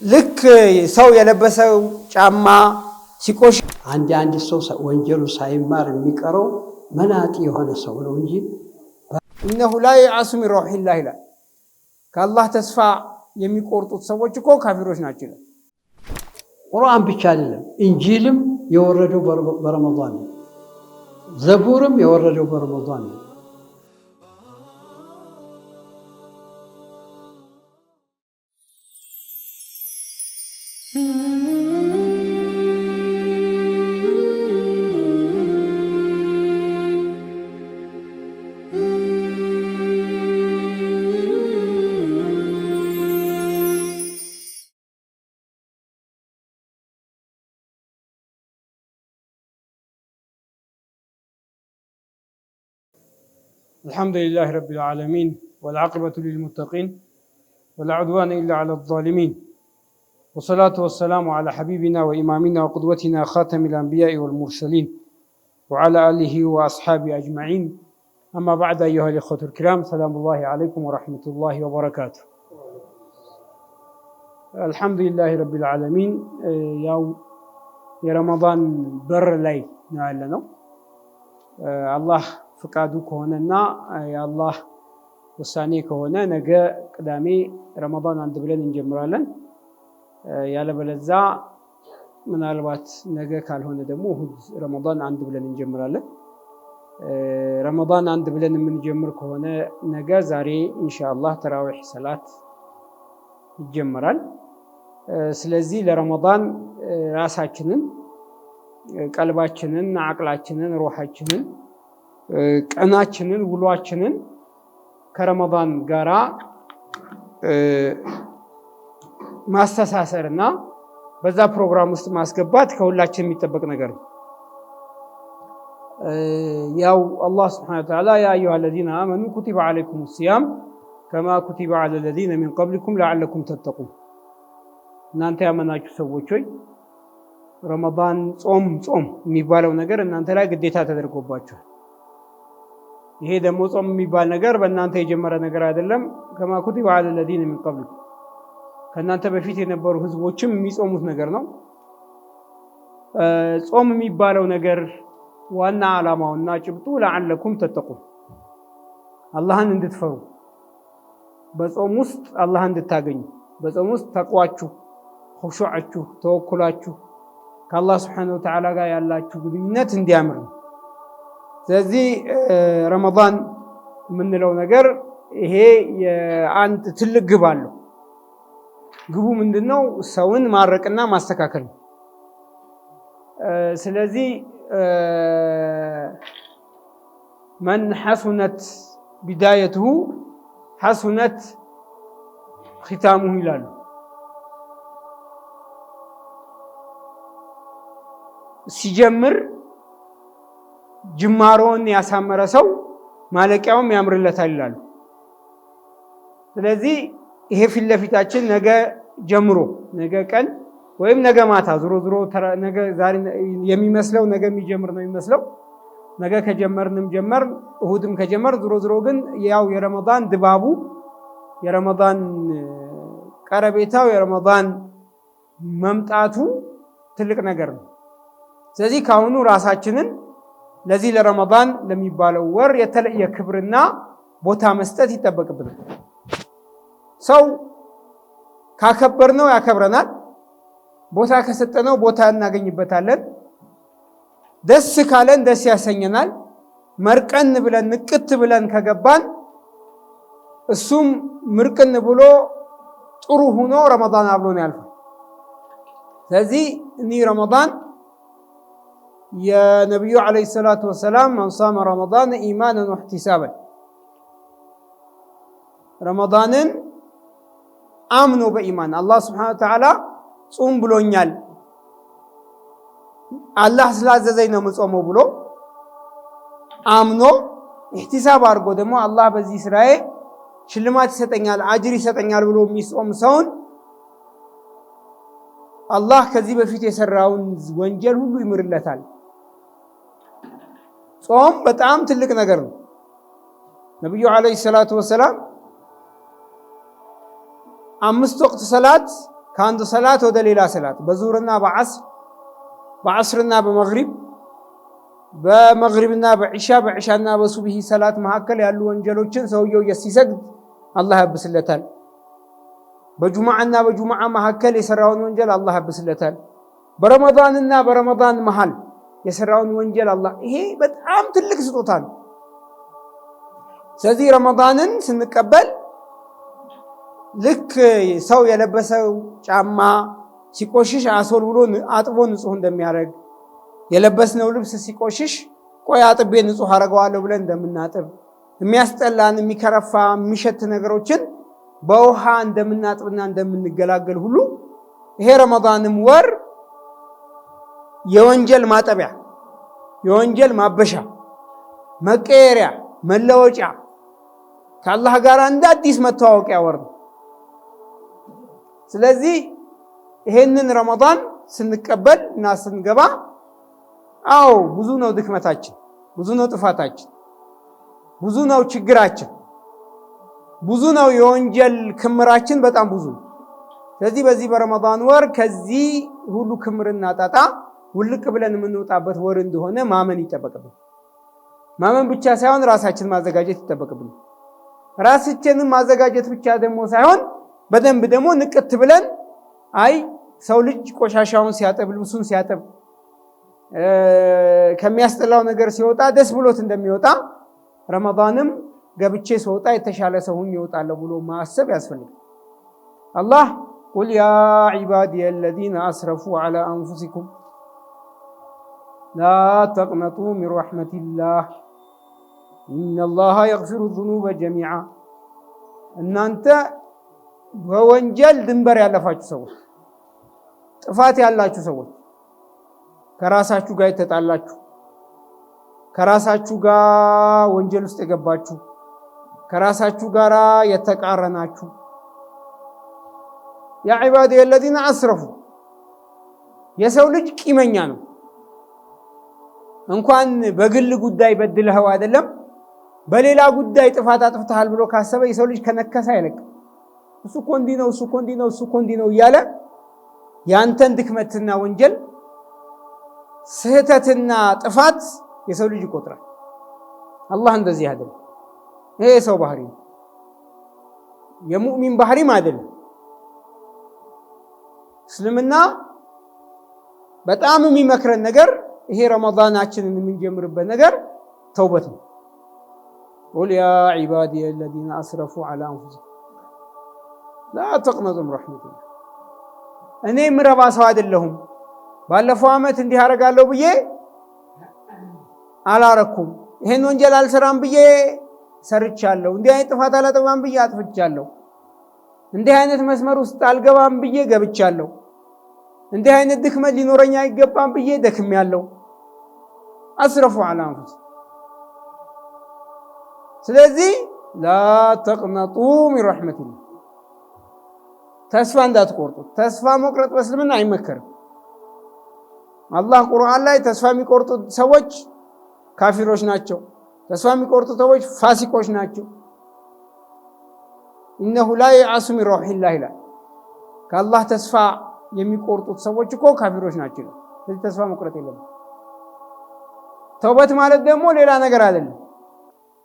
ልክ ሰው የለበሰው ጫማ ሲቆሽ አንድ ሰው ወንጀሉ ሳይማር የሚቀረው መናጢ የሆነ ሰው ነው እንጂ إنه لا يعص من روح الله لا كالله تسفى የሚቆርጡት ሰዎች እኮ ካፊሮች ናቸው። ቁርአን ብቻ አይደለም እንጂልም የወረደው በረመዳን ነው። ዘቡርም የወረደው በረመዳን ነው። الحمد لله رب العالمين والعاقبة للمتقين ولا عدوان إلا على الظالمين والصلاة والسلام على حبيبنا وإمامنا وقدوتنا خاتم الأنبياء والمرسلين وعلى آله وأصحابه أجمعين أما بعد أيها الإخوة الكرام سلام الله عليكم ورحمة الله وبركاته. الحمد لله رب العالمين يا رمضان بر لي نعلنه الله ፍቃዱ ከሆነና የአላህ ውሳኔ ከሆነ ነገ ቅዳሜ ረመዳን አንድ ብለን እንጀምራለን። ያለበለዛ ምናልባት ነገ ካልሆነ ደግሞ እሁድ ረመዳን አንድ ብለን እንጀምራለን። ረመዳን አንድ ብለን የምንጀምር ከሆነ ነገ ዛሬ ኢንሻአላህ ተራዊህ ሰላት ይጀምራል። ስለዚህ ለረመዳን ራሳችንን፣ ቀልባችንን፣ አቅላችንን፣ ሩሃችንን ቀናችንን ውሏችንን ከረመዳን ጋራ ማስተሳሰርና በዛ ፕሮግራም ውስጥ ማስገባት ከሁላችን የሚጠበቅ ነገር ነው። ያው አላህ Subhanahu Wa Ta'ala ያ አዩሃ الذين آمنوا كتب عليكم الصيام كما كتب على الذين من قبلكم لعلكم تتقون እናንተ ያመናችሁ ሰዎች ሆይ ረመዳን ጾም የሚባለው ነገር እናንተ ላይ ግዴታ ተደርጎባችኋል። ይሄ ደግሞ ጾም የሚባል ነገር በእናንተ የጀመረ ነገር አይደለም። ከማ ኩቲበ ዐለ الذين من قبلكم ከእናንተ በፊት የነበሩ ህዝቦችም የሚጾሙት ነገር ነው። ጾም የሚባለው ነገር ዋና ዓላማውና ጭብጡ ለዓለኩም ተተቁን አላህን እንድትፈሩ፣ በጾም ውስጥ አላህን እንድታገኙ፣ በጾም ውስጥ ተቅዋችሁ፣ ኹሹዓችሁ፣ ተወኩላችሁ ከአላህ Subhanahu Wa Ta'ala ጋር ያላችሁ ግንኙነት እንዲያምር ነው። ስለዚህ ረመዳን የምንለው ነገር ይሄ የአንድ ትልቅ ግብ አለው። ግቡ ምንድነው? ሰውን ማረቅና ማስተካከል ነው። ስለዚህ መን ሐሱነት ቢዳየቱሁ ሐሱነት ኺታሙሁ ይላሉ። ሲጀምር ጅማሮን ያሳመረ ሰው ማለቂያውም ያምርለታል ይላሉ። ስለዚህ ይሄ ፊት ለፊታችን ነገ ጀምሮ ነገ ቀን ወይም ነገ ማታ ዞሮ ነገ ዛሬ የሚመስለው ነገ የሚጀምር ነው የሚመስለው። ነገ ከጀመርንም ጀመር እሁድም ከጀመር ዞሮ ግን ያው የረመዳን ድባቡ የረመዳን ቀረቤታው የረመዳን መምጣቱ ትልቅ ነገር ነው። ስለዚህ ካሁኑ ራሳችንን ለዚህ ለረመዳን ለሚባለው ወር የተለየ ክብርና ቦታ መስጠት ይጠበቅብናል። ሰው ካከበርነው ያከብረናል፣ ቦታ ከሰጠነው ቦታ እናገኝበታለን፣ ደስ ካለን ደስ ያሰኘናል። መርቀን ብለን ንቅት ብለን ከገባን እሱም ምርቅን ብሎ ጥሩ ሆኖ ረመዳን አብሎን ያልፋል። ስለዚህ እኒ ረመዳን የነብዩ አለይሂ ሰላቱ ወሰላም መን ሷመ ረመዳን ኢማናን ወህቲሳበን ረመዳንን አምኖ በኢማን አላህ Subhanahu Wa Ta'ala ጾም ብሎኛል አላህ ስላዘዘኝ ነው መጾመው ብሎ አምኖ ኢህቲሳብ አድርጎ ደግሞ አላህ በዚህ ስራዬ ሽልማት ይሰጠኛል አጅር ይሰጠኛል ብሎ የሚጾም ሰውን አላህ ከዚህ በፊት የሰራውን ወንጀል ሁሉ ይምርለታል። ጾም በጣም ትልቅ ነገር ነው። ነብዩ አለይሂ ሰላቱ ወሰላም 5 ወቅት ሰላት ከአንድ ሰላት ወደ ሌላ ሰላት በዙህርና በዐስር በዐስርና በመግሪብ በመግሪብና በዒሻ በዒሻና በሱብሂ ሰላት መካከል ያሉ ወንጀሎችን ሰውየው ሲሰግድ አላህ ያብስለታል። በጁምዓና በጁምዓ መካከል የሰራውን ወንጀል አላህ ያብስለታል። በረመዳንና በረመዳን መሃል የሰራውን ወንጀል አላህ ይሄ በጣም ትልቅ ስጦታ ነው። ስለዚህ ረመዳንን ስንቀበል ልክ ሰው የለበሰው ጫማ ሲቆሽሽ አስወልውሎ አጥቦ ንጹህ እንደሚያደርግ የለበስነው ልብስ ሲቆሽሽ ቆይ አጥቤ ንጹህ አደርገዋለሁ ብለን እንደምናጥብ የሚያስጠላን የሚከረፋ የሚሸት ነገሮችን በውሃ እንደምናጥብና እንደምንገላገል ሁሉ ይሄ ረመዳንም ወር የወንጀል ማጠቢያ፣ የወንጀል ማበሻ፣ መቀየሪያ፣ መለወጫ ከአላህ ጋር እንደ አዲስ መተዋወቂያ ወር ነው። ስለዚህ ይሄንን ረመዳን ስንቀበል እና ስንገባ አዎ ብዙ ነው ድክመታችን፣ ብዙ ነው ጥፋታችን፣ ብዙ ነው ችግራችን፣ ብዙ ነው የወንጀል ክምራችን በጣም ብዙ። ስለዚህ በዚህ በረመዳን ወር ከዚህ ሁሉ ክምርና ጣጣ ውልቅ ብለን የምንወጣበት ወር እንደሆነ ማመን ይጠበቅብን። ማመን ብቻ ሳይሆን ራሳችን ማዘጋጀት ይጠበቅብን። ራሳችንን ማዘጋጀት ብቻ ደግሞ ሳይሆን በደንብ ደግሞ ንቅት ብለን አይ ሰው ልጅ ቆሻሻውን ሲያጠብ ልብሱን ሲያጠብ ከሚያስጠላው ነገር ሲወጣ ደስ ብሎት እንደሚወጣ ረመዳንም ገብቼ ስወጣ የተሻለ ሰው ሆኜ እወጣለሁ ብሎ ማሰብ ያስፈልጋል። አላህ ቁል ያ ዒባዲየ አለዚነ አስረፉ ዐላ አንፉሲኩም ላ ተቅነጡ ሚን ረሕመቲላህ ኢነላሃ የግፊሩ ዙኑበ ጀሚዓ። እናንተ በወንጀል ድንበር ያለፋችሁ ሰዎች፣ ጥፋት ያላችሁ ሰዎች፣ ከራሳችሁ ጋር የተጣላችሁ፣ ከራሳችሁ ጋር ወንጀል ውስጥ የገባችሁ፣ ከራሳችሁ ጋር የተቃረናችሁ ያ ዒባዲየ አለዚነ አስረፉ። የሰው ልጅ ቂመኛ ነው። እንኳን በግል ጉዳይ በድለኸው አይደለም በሌላ ጉዳይ ጥፋት አጥፍተሃል ብሎ ካሰበ የሰው ልጅ ከነከሰ አይለቅም። እሱ እኮ እንዲህ ነው፣ እሱ እኮ እንዲህ ነው፣ እሱ እኮ እንዲህ ነው እያለ ያንተን ድክመትና ወንጀል ስህተትና ጥፋት የሰው ልጅ ይቆጥራል። አላህ እንደዚህ አይደለም። ይሄ የሰው ባህሪ ነው፣ የሙእሚን ባህሪም አይደለም። እስልምና በጣም የሚመክረን ነገር ይሄ ረመዳናችንን የምንጀምርበት ነገር ተውበት ነው። ቁል ያ ዒባዲየ አለዚነ አስረፉ ዐላ አንፉሲሂም ላ ተቅነጡ ሚን ረሕመቲላህ። እኔ ምረባ ሰው አይደለሁም። ባለፈው ዓመት እንዲህ አደርጋለሁ ብዬ አላረኩም፣ ይሄን ወንጀል አልሰራም ብዬ ሰርቻለሁ፣ እንዲህ አይነት ጥፋት አላጠፋም ብዬ አጥፍቻለሁ፣ እንዲህ አይነት መስመር ውስጥ አልገባም ብዬ ገብቻለሁ፣ እንዲህ አይነት ድክመት ሊኖረኝ አይገባም ብዬ ደክሜያለሁ። አስረፉ ዐላ አንፉሲሂም። ስለዚህ ላ ተቅነጡ ሚን ረሕመቲላህ፣ ተስፋ እንዳትቆርጡ። ተስፋ መቁረጥ በእስልምና አይመከርም። አላህ ቁርአን ላይ ተስፋ የሚቆርጡ ሰዎች ካፊሮች ናቸው፣ ተስፋ የሚቆርጡ ሰዎች ፋሲቆች ናቸው። ኢነሁ ላ የዕሱ ሚን ረውሒላህ ይላል። ከአላህ ተስፋ የሚቆርጡት ሰዎች እኮ ካፊሮች ናቸው። ስለዚህ ተስፋ መቁረጥ የለም። ተውበት ማለት ደግሞ ሌላ ነገር አይደለም።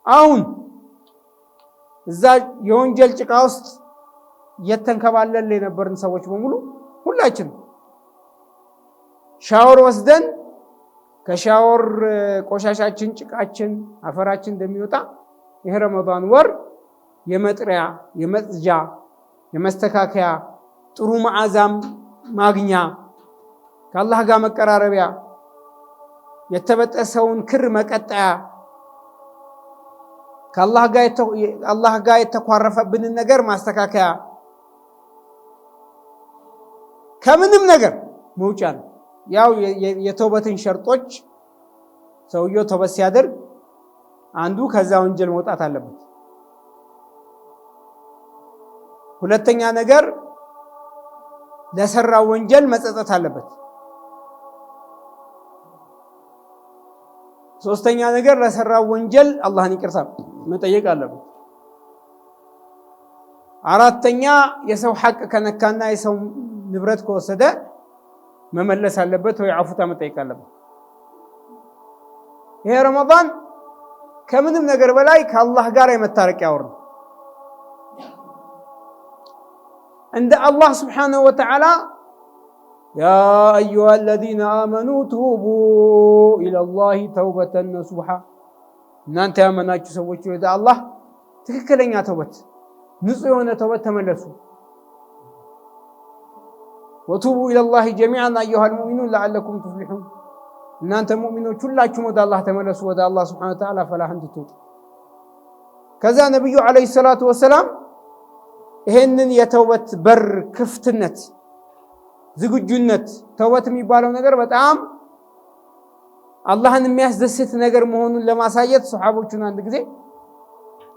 አሁን እዛ የወንጀል ጭቃ ውስጥ የተንከባለል የነበርን ሰዎች በሙሉ ሁላችን ሻወር ወስደን ከሻወር ቆሻሻችን፣ ጭቃችን፣ አፈራችን እንደሚወጣ ይሄ ረመዳን ወር የመጥሪያ፣ የመጽጃ፣ የመስተካከያ፣ ጥሩ መዓዛም ማግኛ፣ ከአላህ ጋር መቀራረቢያ፣ የተበጠሰውን ክር መቀጠያ፣ ከአላህ ጋር የተኳረፈብንን ነገር ማስተካከያ፣ ከምንም ነገር መውጫ ነው። ያው የተውበትን ሸርጦች ሰውየው ተውበት ሲያደርግ አንዱ ከዛ ወንጀል መውጣት አለበት። ሁለተኛ ነገር ለሰራው ወንጀል መጸጸት አለበት። ሶስተኛ ነገር ለሰራው ወንጀል አላህን ይቅርታ መጠየቅ አለበት። አራተኛ የሰው ሐቅ ከነካና የሰው ንብረት ከወሰደ መመለስ አለበት ወይ አፉታ መጠየቅ አለበት። ይሄ ረመዳን ከምንም ነገር በላይ ከአላህ ጋር የመታረቂያ ወር ነው። እንደ አላህ ስብሓነሁ ወተዓላ ያ አዩሃ አለዚነ አመኑ ቱቡ ኢለላሂ ተውበተን ነሱሃ፣ እናንተ ያመናችሁ ሰዎች ወደ አላህ ትክክለኛ ተውበት፣ ንጹህ የሆነ ተውበት ተመለሱ። ወቱቡ ኢለላሂ ጀሚዓን አዩሃል ሙእሚኑን ለዓለኩም ቱፍሊሑን፣ እናንተ ሙእሚኖች ሁላችሁም ወደ አላህ ተመለሱ፣ ወደ አላህ ስብሓነሁ ወተዓላ ፈላህ እንድትወጡ። ከዛ ነቢዩ ዓለይሂ ሰላቱ ወሰላም ይሄንን የተውበት በር ክፍትነት፣ ዝግጁነት፣ ተውበት የሚባለው ነገር በጣም አላህን የሚያስደስት ነገር መሆኑን ለማሳየት ሰሓቦቹን አንድ ጊዜ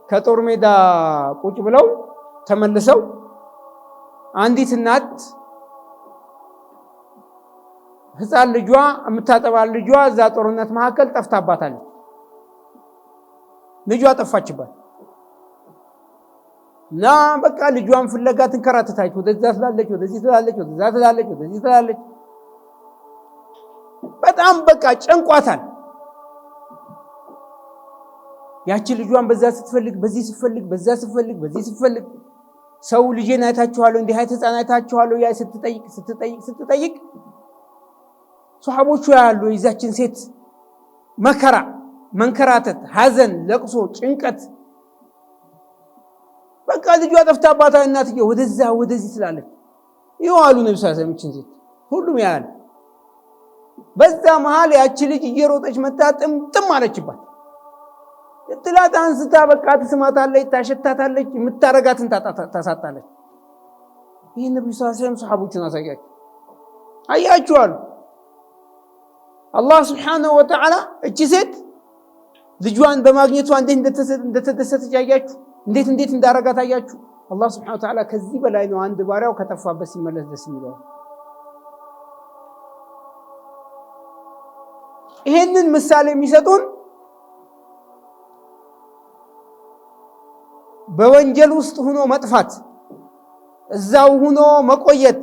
ከጦር ሜዳ ቁጭ ብለው ተመልሰው አንዲት እናት ህፃን ልጇ የምታጠባ ልጇ እዛ ጦርነት መካከል ጠፍታባታለች። ልጇ ጠፋችባት እና በቃ ልጇን ፍለጋ ትንከራተታች። ወደዛ ትላለች፣ ወደዚህ ትላለች፣ ወደዛ ትላለች፣ ወደዚህ ትላለች። በጣም በቃ ጨንቋታል። ያቺ ልጇን በዛ ስትፈልግ፣ በዚህ ስትፈልግ፣ በዛ ስትፈልግ፣ በዚህ ስትፈልግ ሰው ልጄን አይታችኋለሁ እንዲህ አይነት ህፃን አይታችኋለሁ ያ ስትጠይቅ ሷሐቦቹ ያሉ የዛችን ሴት መከራ፣ መንከራተት፣ ሐዘን፣ ለቅሶ፣ ጭንቀት በቃ ልጇ ጠፍታባታ እናትየው ወደዛ ወደዚህ ትላለች። ይዋሉ ነብዩ ሰለላሁ ዐለይሂ ወሰለም ሴት ሁሉም ያያል። በዛ መሃል ያቺ ልጅ እየሮጠች መጣ ጥምጥም አለችባት። ጥላት አንስታ በቃ ትስማታለች፣ ታሸታታለች፣ የምታረጋትን ታሳጣለች። ይሄ ነብዩ ሰለላሁ ዐለይሂ ወሰለም ሷሐቦቹን አሳያቸው። አያችሁ አሉ አላህ ስብሓነሁ ወተዓላ እቺ ሴት ልጇን በማግኘቷ እንዴት እንደተደሰተች ያያችሁ፣ እንዴት እንዳረጋት አያችሁ። አላህ ስብሓነሁ ወተዓላ ከዚህ በላይ ነው አንድ ባሪያው ከጠፋበት ሲመለስ ደስ የሚለው። ይሄንን ምሳሌ የሚሰጡን በወንጀል ውስጥ ሆኖ መጥፋት፣ እዛው ሆኖ መቆየት፣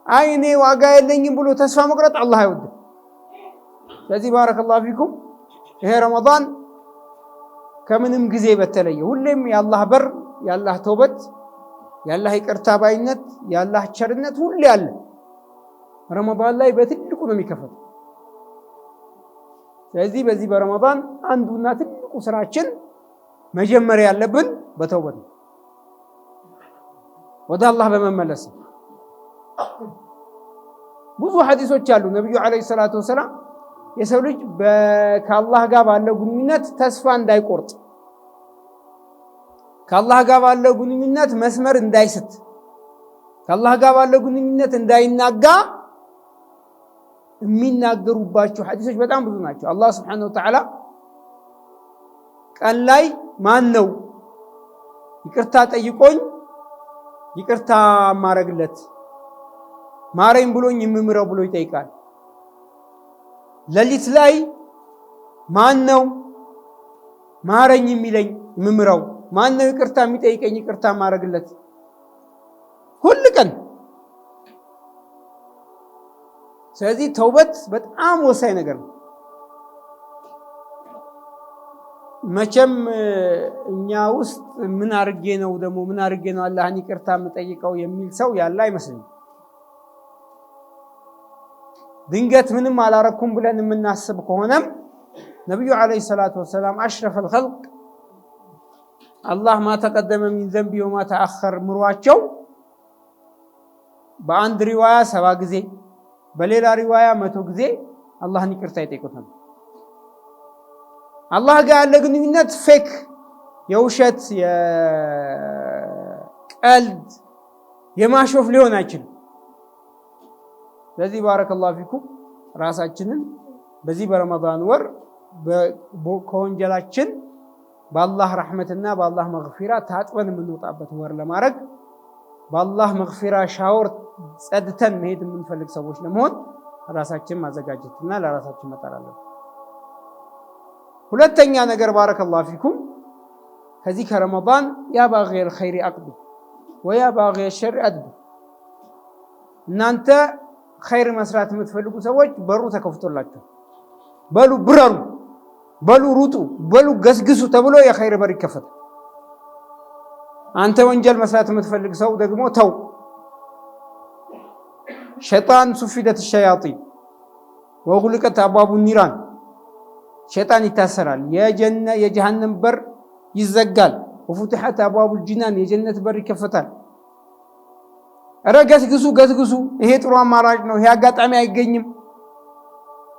አይኔ ዋጋ የለኝም ብሎ ተስፋ መቁረጥ አላህ አይወድም። ስለዚህ ባረከላሁ ፊኩም ይሄ ረመዳን ከምንም ጊዜ በተለየ ሁሌም የአላህ በር፣ የአላህ ተውበት፣ የአላህ ይቅርታ ባይነት፣ የአላህ ቸርነት ሁሌ አለ። ረመዳን ላይ በትልቁ ነው የሚከፈተው። ስለዚህ በዚህ በረመዳን አንዱና ትልቁ ስራችን መጀመሪያ ያለብን በተውበት ነው፣ ወደ አላህ በመመለስ ነው። ብዙ ሐዲሶች አሉ። ነብዩ አለይሂ ሰላቱ ወሰላም የሰው ልጅ ከአላህ ጋር ባለው ግንኙነት ተስፋ እንዳይቆርጥ፣ ከአላህ ጋር ባለው ግንኙነት መስመር እንዳይስት፣ ከአላህ ጋር ባለው ግንኙነት እንዳይናጋ የሚናገሩባቸው ሐዲሶች በጣም ብዙ ናቸው። አላህ ስብሓነሁ ወተዓላ ቀን ላይ ማን ነው ይቅርታ ጠይቆኝ ይቅርታ ማረግለት ማረኝ ብሎኝ የምምረው ብሎ ይጠይቃል። ሌሊት ላይ ማን ነው ማረኝ የሚለኝ የምምረው? ማን ነው ይቅርታ የሚጠይቀኝ ይቅርታ ማረግለት? ሁሉ ቀን። ስለዚህ ተውበት በጣም ወሳኝ ነገር ነው። መቼም እኛ ውስጥ ምን አርጌ ነው አላህን ይቅርታ የምጠይቀው የሚል ሰው ያለ አይመስልም። ድንገት ምንም አላረኩም ብለን የምናስብ ከሆነም ነብዩ አለይሂ ሰላቱ ወሰላም አሽረፈል ኸልቅ አላህ ማ ተቀደመ ሚን ዘንቢ ወማ ተአኸር ምሯቸው በአንድ ሪዋያ 70 ጊዜ በሌላ ሪዋያ 100 ጊዜ አላህን ይቅርታ ይጠይቁት ነበር። አላህ ጋር ያለ ግንኙነት ፌክ፣ የውሸት፣ የቀልድ፣ የማሾፍ ሊሆን አይችልም። ስለዚህ ባረከላሁ ፊኩም ራሳችንን በዚህ በረመዳን ወር ከወንጀላችን በአላህ ረሕመትና በአላህ መግፊራ ታጥበን የምንወጣበት ወር ለማድረግ በአላህ መግፊራ ሻወር ጸድተን መሄድ የምንፈልግ ሰዎች ለመሆን ራሳችን ማዘጋጀትና ለራሳችን መጣር አለብን። ሁለተኛ ነገር ባረከላሁ ፊኩም ከዚህ ከረመዳን ያ ባጊየል ኸይሪ አቅቢል ወያ ባጊየል ሸሪ አድቢር፣ እናንተ ኸይር መስራት የምትፈልጉ ሰዎች በሩ ተከፍቶላችሁ በሉ ብረሩ፣ በሉ ሩጡ፣ በሉ ገስግሱ ተብሎ የኸይር በር ይከፈታል። አንተ ወንጀል መስራት የምትፈልግ ሰው ደግሞ ተው። ሸይጣን ሱፊደት ሸያጢን ወጉልቀት አብዋቡ ኒራን፣ ሸይጣን ይታሰራል፣ የጀሃነም በር ይዘጋል። ወፉቲሐት አብዋቡል ጂናን፣ የጀነት በር ይከፈታል። ኧረ ገስግሱ ገስግሱ፣ ይሄ ጥሩ አማራጭ ነው፣ ይሄ አጋጣሚ አይገኝም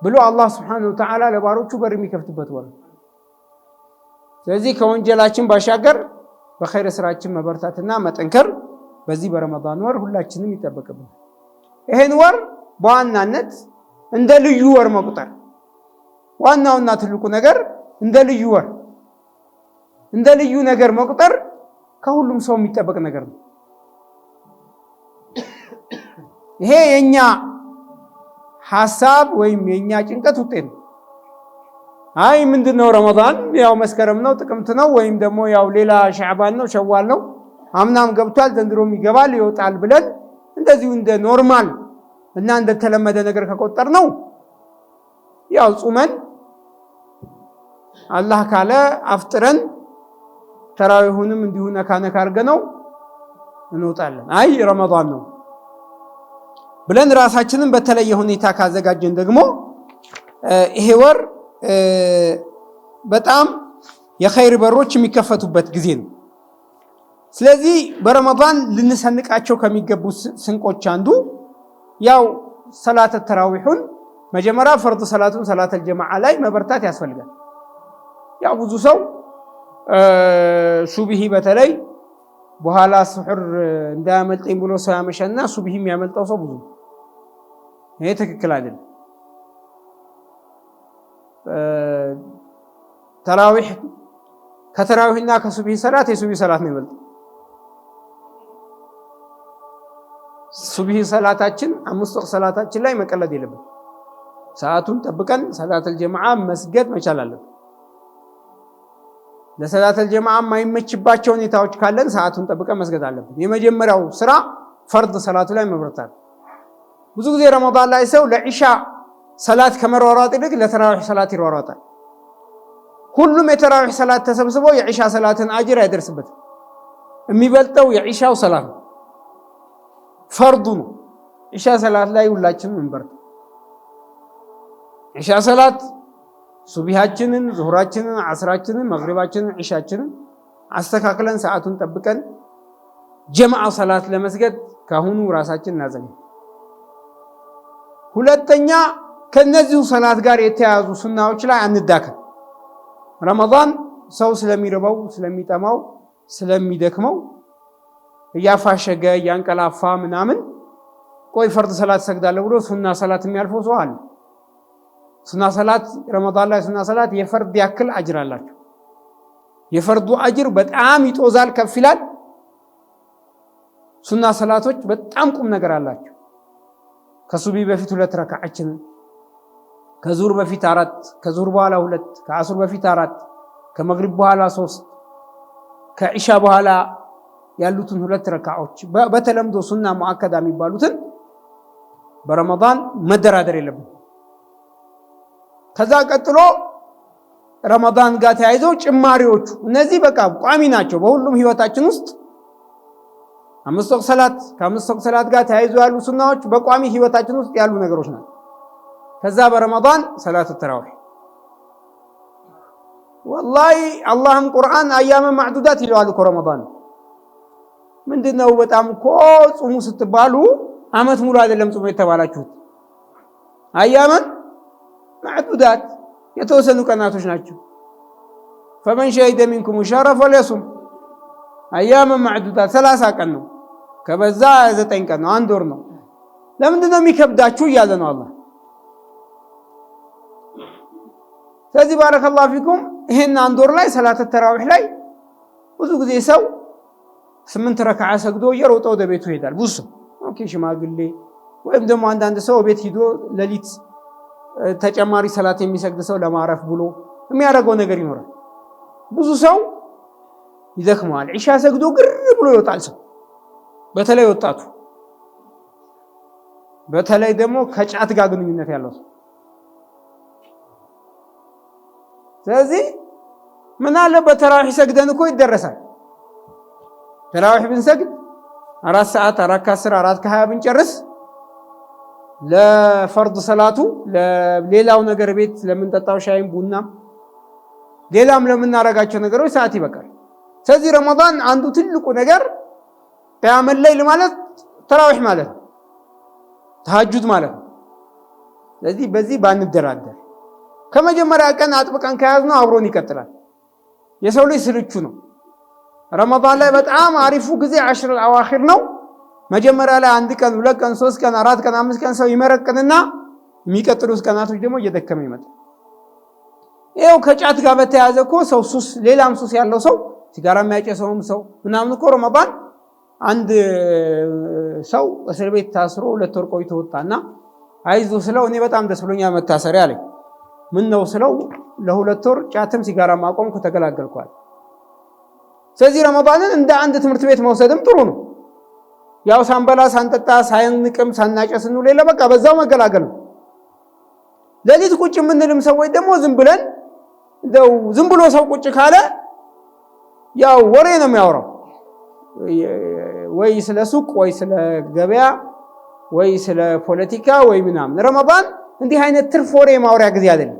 ብሎ አላህ ሱብሓነሁ ወተዓላ ለባሮቹ በር የሚከፍትበት ወር። ስለዚህ ከወንጀላችን ባሻገር በኸይር ስራችን መበርታትና መጠንከር በዚህ በረመዳን ወር ሁላችንም ይጠበቅብናል። ይሄን ወር በዋናነት እንደ ልዩ ወር መቁጠር፣ ዋናውና ትልቁ ነገር እንደ ልዩ ወር እንደ ልዩ ነገር መቁጠር ከሁሉም ሰው የሚጠበቅ ነገር ነው። ይሄ የኛ ሐሳብ ወይም የኛ ጭንቀት ውጤት ነው። አይ ምንድነው ረመዳን ያው መስከረም ነው ጥቅምት ነው ወይም ደግሞ ያው ሌላ ሻዕባን ነው ሸዋል ነው አምናም ገብቷል ዘንድሮም ይገባል ይወጣል ብለን እንደዚሁ እንደ ኖርማል እና እንደተለመደ ነገር ከቆጠር ነው ያው ጾመን አላህ ካለ አፍጥረን ተራዊሁንም እንዲሁ ነካነካ አርገነው እንወጣለን። አይ ረመዳን ነው ብለን ራሳችንን በተለየ ሁኔታ ካዘጋጀን ደግሞ ይሄ ወር በጣም የኸይር በሮች የሚከፈቱበት ጊዜ ነው። ስለዚህ በረመዳን ልንሰንቃቸው ከሚገቡ ስንቆች አንዱ ያው ሰላተ ተራዊሁን መጀመሪያ ፈርድ ሰላቱን ሰላተል ጀማዓ ላይ መበርታት ያስፈልጋል። ያው ብዙ ሰው ሱብሂ በተለይ በኋላ ስሑር እንዳያመልጠኝ ብሎ ሰው ያመሸና ሱብሂ የሚያመልጠው ሰው ብዙ ነው። ይሄ ትክክል አይደለም። ተራዊህ ከተራዊህና ከሱብሂ ሰላት የሱብሂ ሰላት ነው ይበልጥ። ሱብሂ ሰላታችን አምስት ወቅት ሰላታችን ላይ መቀለድ የለብን። ሰዓቱን ጠብቀን ሰላተል ጀማዓ መስገድ መቻል አለብን። ለሰላተል ጀማዓ የማይመችባቸው ሁኔታዎች ካለን ሰዓቱን ጠብቀን መስገድ አለብን። የመጀመሪያው ስራ ፈርድ ሰላቱ ላይ መብረታል። ብዙ ጊዜ ረመዳን ላይ ሰው ለኢሻ ሰላት ከመሯሯጥ ይልቅ ለተራዊህ ሰላት ይሯሯጣል። ሁሉም የተራዊህ ሰላት ተሰብስቦ የኢሻ ሰላትን አጅር አይደርስበትም። የሚበልጠው የኢሻው ሰላት ነው፣ ፈርዱ ነው። ኢሻ ሰላት ላይ ሁላችንም እንበርታ። ኢሻ ሰላት ሱብሂያችንን፣ ዙሁራችንን፣ ዓስራችንን፣ መግሪባችንን፣ ኢሻችንን አስተካክለን ሰዓቱን ጠብቀን ጀማዓ ሰላት ለመስገድ ካሁኑ ራሳችን እናዘጋጅ። ሁለተኛ ከነዚሁ ሰላት ጋር የተያዙ ሱናዎች ላይ አንዳከም። ረመዳን ሰው ስለሚርበው ስለሚጠማው ስለሚደክመው እያፋሸገ እያንቀላፋ ምናምን ቆይ ፈርድ ሰላት ሰግዳለሁ ብሎ ሱና ሰላት የሚያልፈው ሰው አለ። ሱና ሰላት ረመዳን ላይ ሱና ሰላት የፈርድ ያክል አጅር አላቸው። የፈርዱ አጅር በጣም ይጦዛል፣ ከፍ ይላል። ሱና ሰላቶች በጣም ቁም ነገር አላቸው። ከሱቢ በፊት 2 ረካዓችን፣ ከዙር በፊት 4፣ ከዙር በኋላ 2፣ ከአሱር በፊት 4፣ ከመግሪብ በኋላ 3፣ ከኢሻ በኋላ ያሉትን 2 ረካዓዎች በተለምዶ ሱና ሙአከዳ የሚባሉትን በረመዳን መደራደር የለብን። ከዛ ቀጥሎ ረመዳን ጋር ተያይዘው ጭማሪዎቹ እነዚህ በቃ ቋሚ ናቸው በሁሉም ህይወታችን ውስጥ። 5 ወቅት ሰላት ከ5 ወቅት ሰላት ጋር ተያይዘው ያሉ ሱናዎች በቋሚ ህይወታችን ውስጥ ያሉ ነገሮች ናቸው። ከዛ በረመዳን ሰላት ተራዊህ ወላሂ አላህም ቁርአን አያመ ማዕዱዳት ይለዋል እኮ ረመዳን ምንድነው? በጣም እኮ ጾሙ ስትባሉ አመት ሙሉ አይደለም ጾሙ የተባላችሁት። አያመን ማዕዱዳት የተወሰኑ ቀናቶች ናቸው። ፈመን ሸሂደ ሚንኩም ሸህረ ፈሊየሱም። አያመ ማዕዱዳት 30 ቀን ነው፣ ከበዛ 9 ቀን ነው፣ 1 ወር ነው። ለምንድነው የሚከብዳችሁ እያለ ነው አላህ። ስለዚህ ባረከላሁ ፊኩም ይሄን 1 ወር ላይ ሰላተ ተራዊህ ላይ ብዙ ጊዜ ሰው 8 ረካዓ ሰግዶ እየሮጠ ወደ ቤቱ ይሄዳል። ብዙ ሰው ኦኬ ሽማግሌ ወይም ደግሞ አንዳንድ ሰው ቤት ሂዶ ሌሊት ተጨማሪ ሰላት የሚሰግድ ሰው ለማረፍ ብሎ የሚያደርገው ነገር ይኖራል። ብዙ ሰው ይደክመዋል። ኢሻ ሰግዶ ግር ብሎ ይወጣል ሰው፣ በተለይ ወጣቱ በተለይ ደግሞ ከጫት ጋር ግንኙነት ያለው ሰው። ስለዚህ ምን አለበት ተራዊህ ሰግደን እኮ ይደረሳል። ተራዊህ ብንሰግድ 4 ሰዓት 4 ከ10 4 ከ20 ብንጨርስ ለፈርድ ሰላቱ ለሌላው ነገር ቤት ለምንጠጣው ሻይም ቡና ሌላም ለምናረጋቸው ነገሮች ሰዓት ይበቃል። ስለዚህ ረመዳን አንዱ ትልቁ ነገር ቂያም ለይል ማለት ተራዊህ ማለት ነው፣ ተሐጁድ ማለት ነው። ስለዚህ በዚህ ባንደራደር ከመጀመሪያ ቀን አጥብቀን ከያዝነው አብሮን ይቀጥላል። የሰው ልጅ ስልቹ ነው። ረመዳን ላይ በጣም አሪፉ ጊዜ 10 አዋኺር ነው። መጀመሪያ ላይ 1 ቀን 2 ቀን 3 ቀን 4 ቀን 5 ቀን ሰው ይመረቅንና የሚቀጥሉት ቀናቶች ደግሞ እየደከመ ይመጣል። ይኸው ከጫት ጋር በተያያዘ እኮ ሰው ሱስ ሌላም ሱስ ያለው ሰው ሲጋራ የሚያጨሰውም ሰው ምናምን እኮ ረመዳን አንድ ሰው እስር ቤት ታስሮ 2 ወር ቆይቶ ወጣና አይዞ ስለው እኔ በጣም ደስ ብሎኛል መታሰሪያ አለኝ። ምን ነው ስለው ለ2 ወር ጫትም ሲጋራ ማቆምኩ ተገላገልኳል። ስለዚህ ረመዳንን እንደ አንድ ትምህርት ቤት መውሰድም ጥሩ ነው። ያው ሳንበላ ሳንጠጣ ሳንቅም ሳናጨስ ሌላ በቃ በዛው መገላገል ነው። ለሊት ቁጭ የምንልም ሰዎች ደግሞ ዝም ብሎ ሰው ቁጭ ካለ ያው ወሬ ነው የሚያወራው፣ ወይ ስለ ሱቅ ወይ ስለ ገበያ ወይ ስለ ፖለቲካ ወይ ምናምን። ረመዳን እንዲህ አይነት ትርፍ ወሬ ማውሪያ ጊዜ አይደለም፣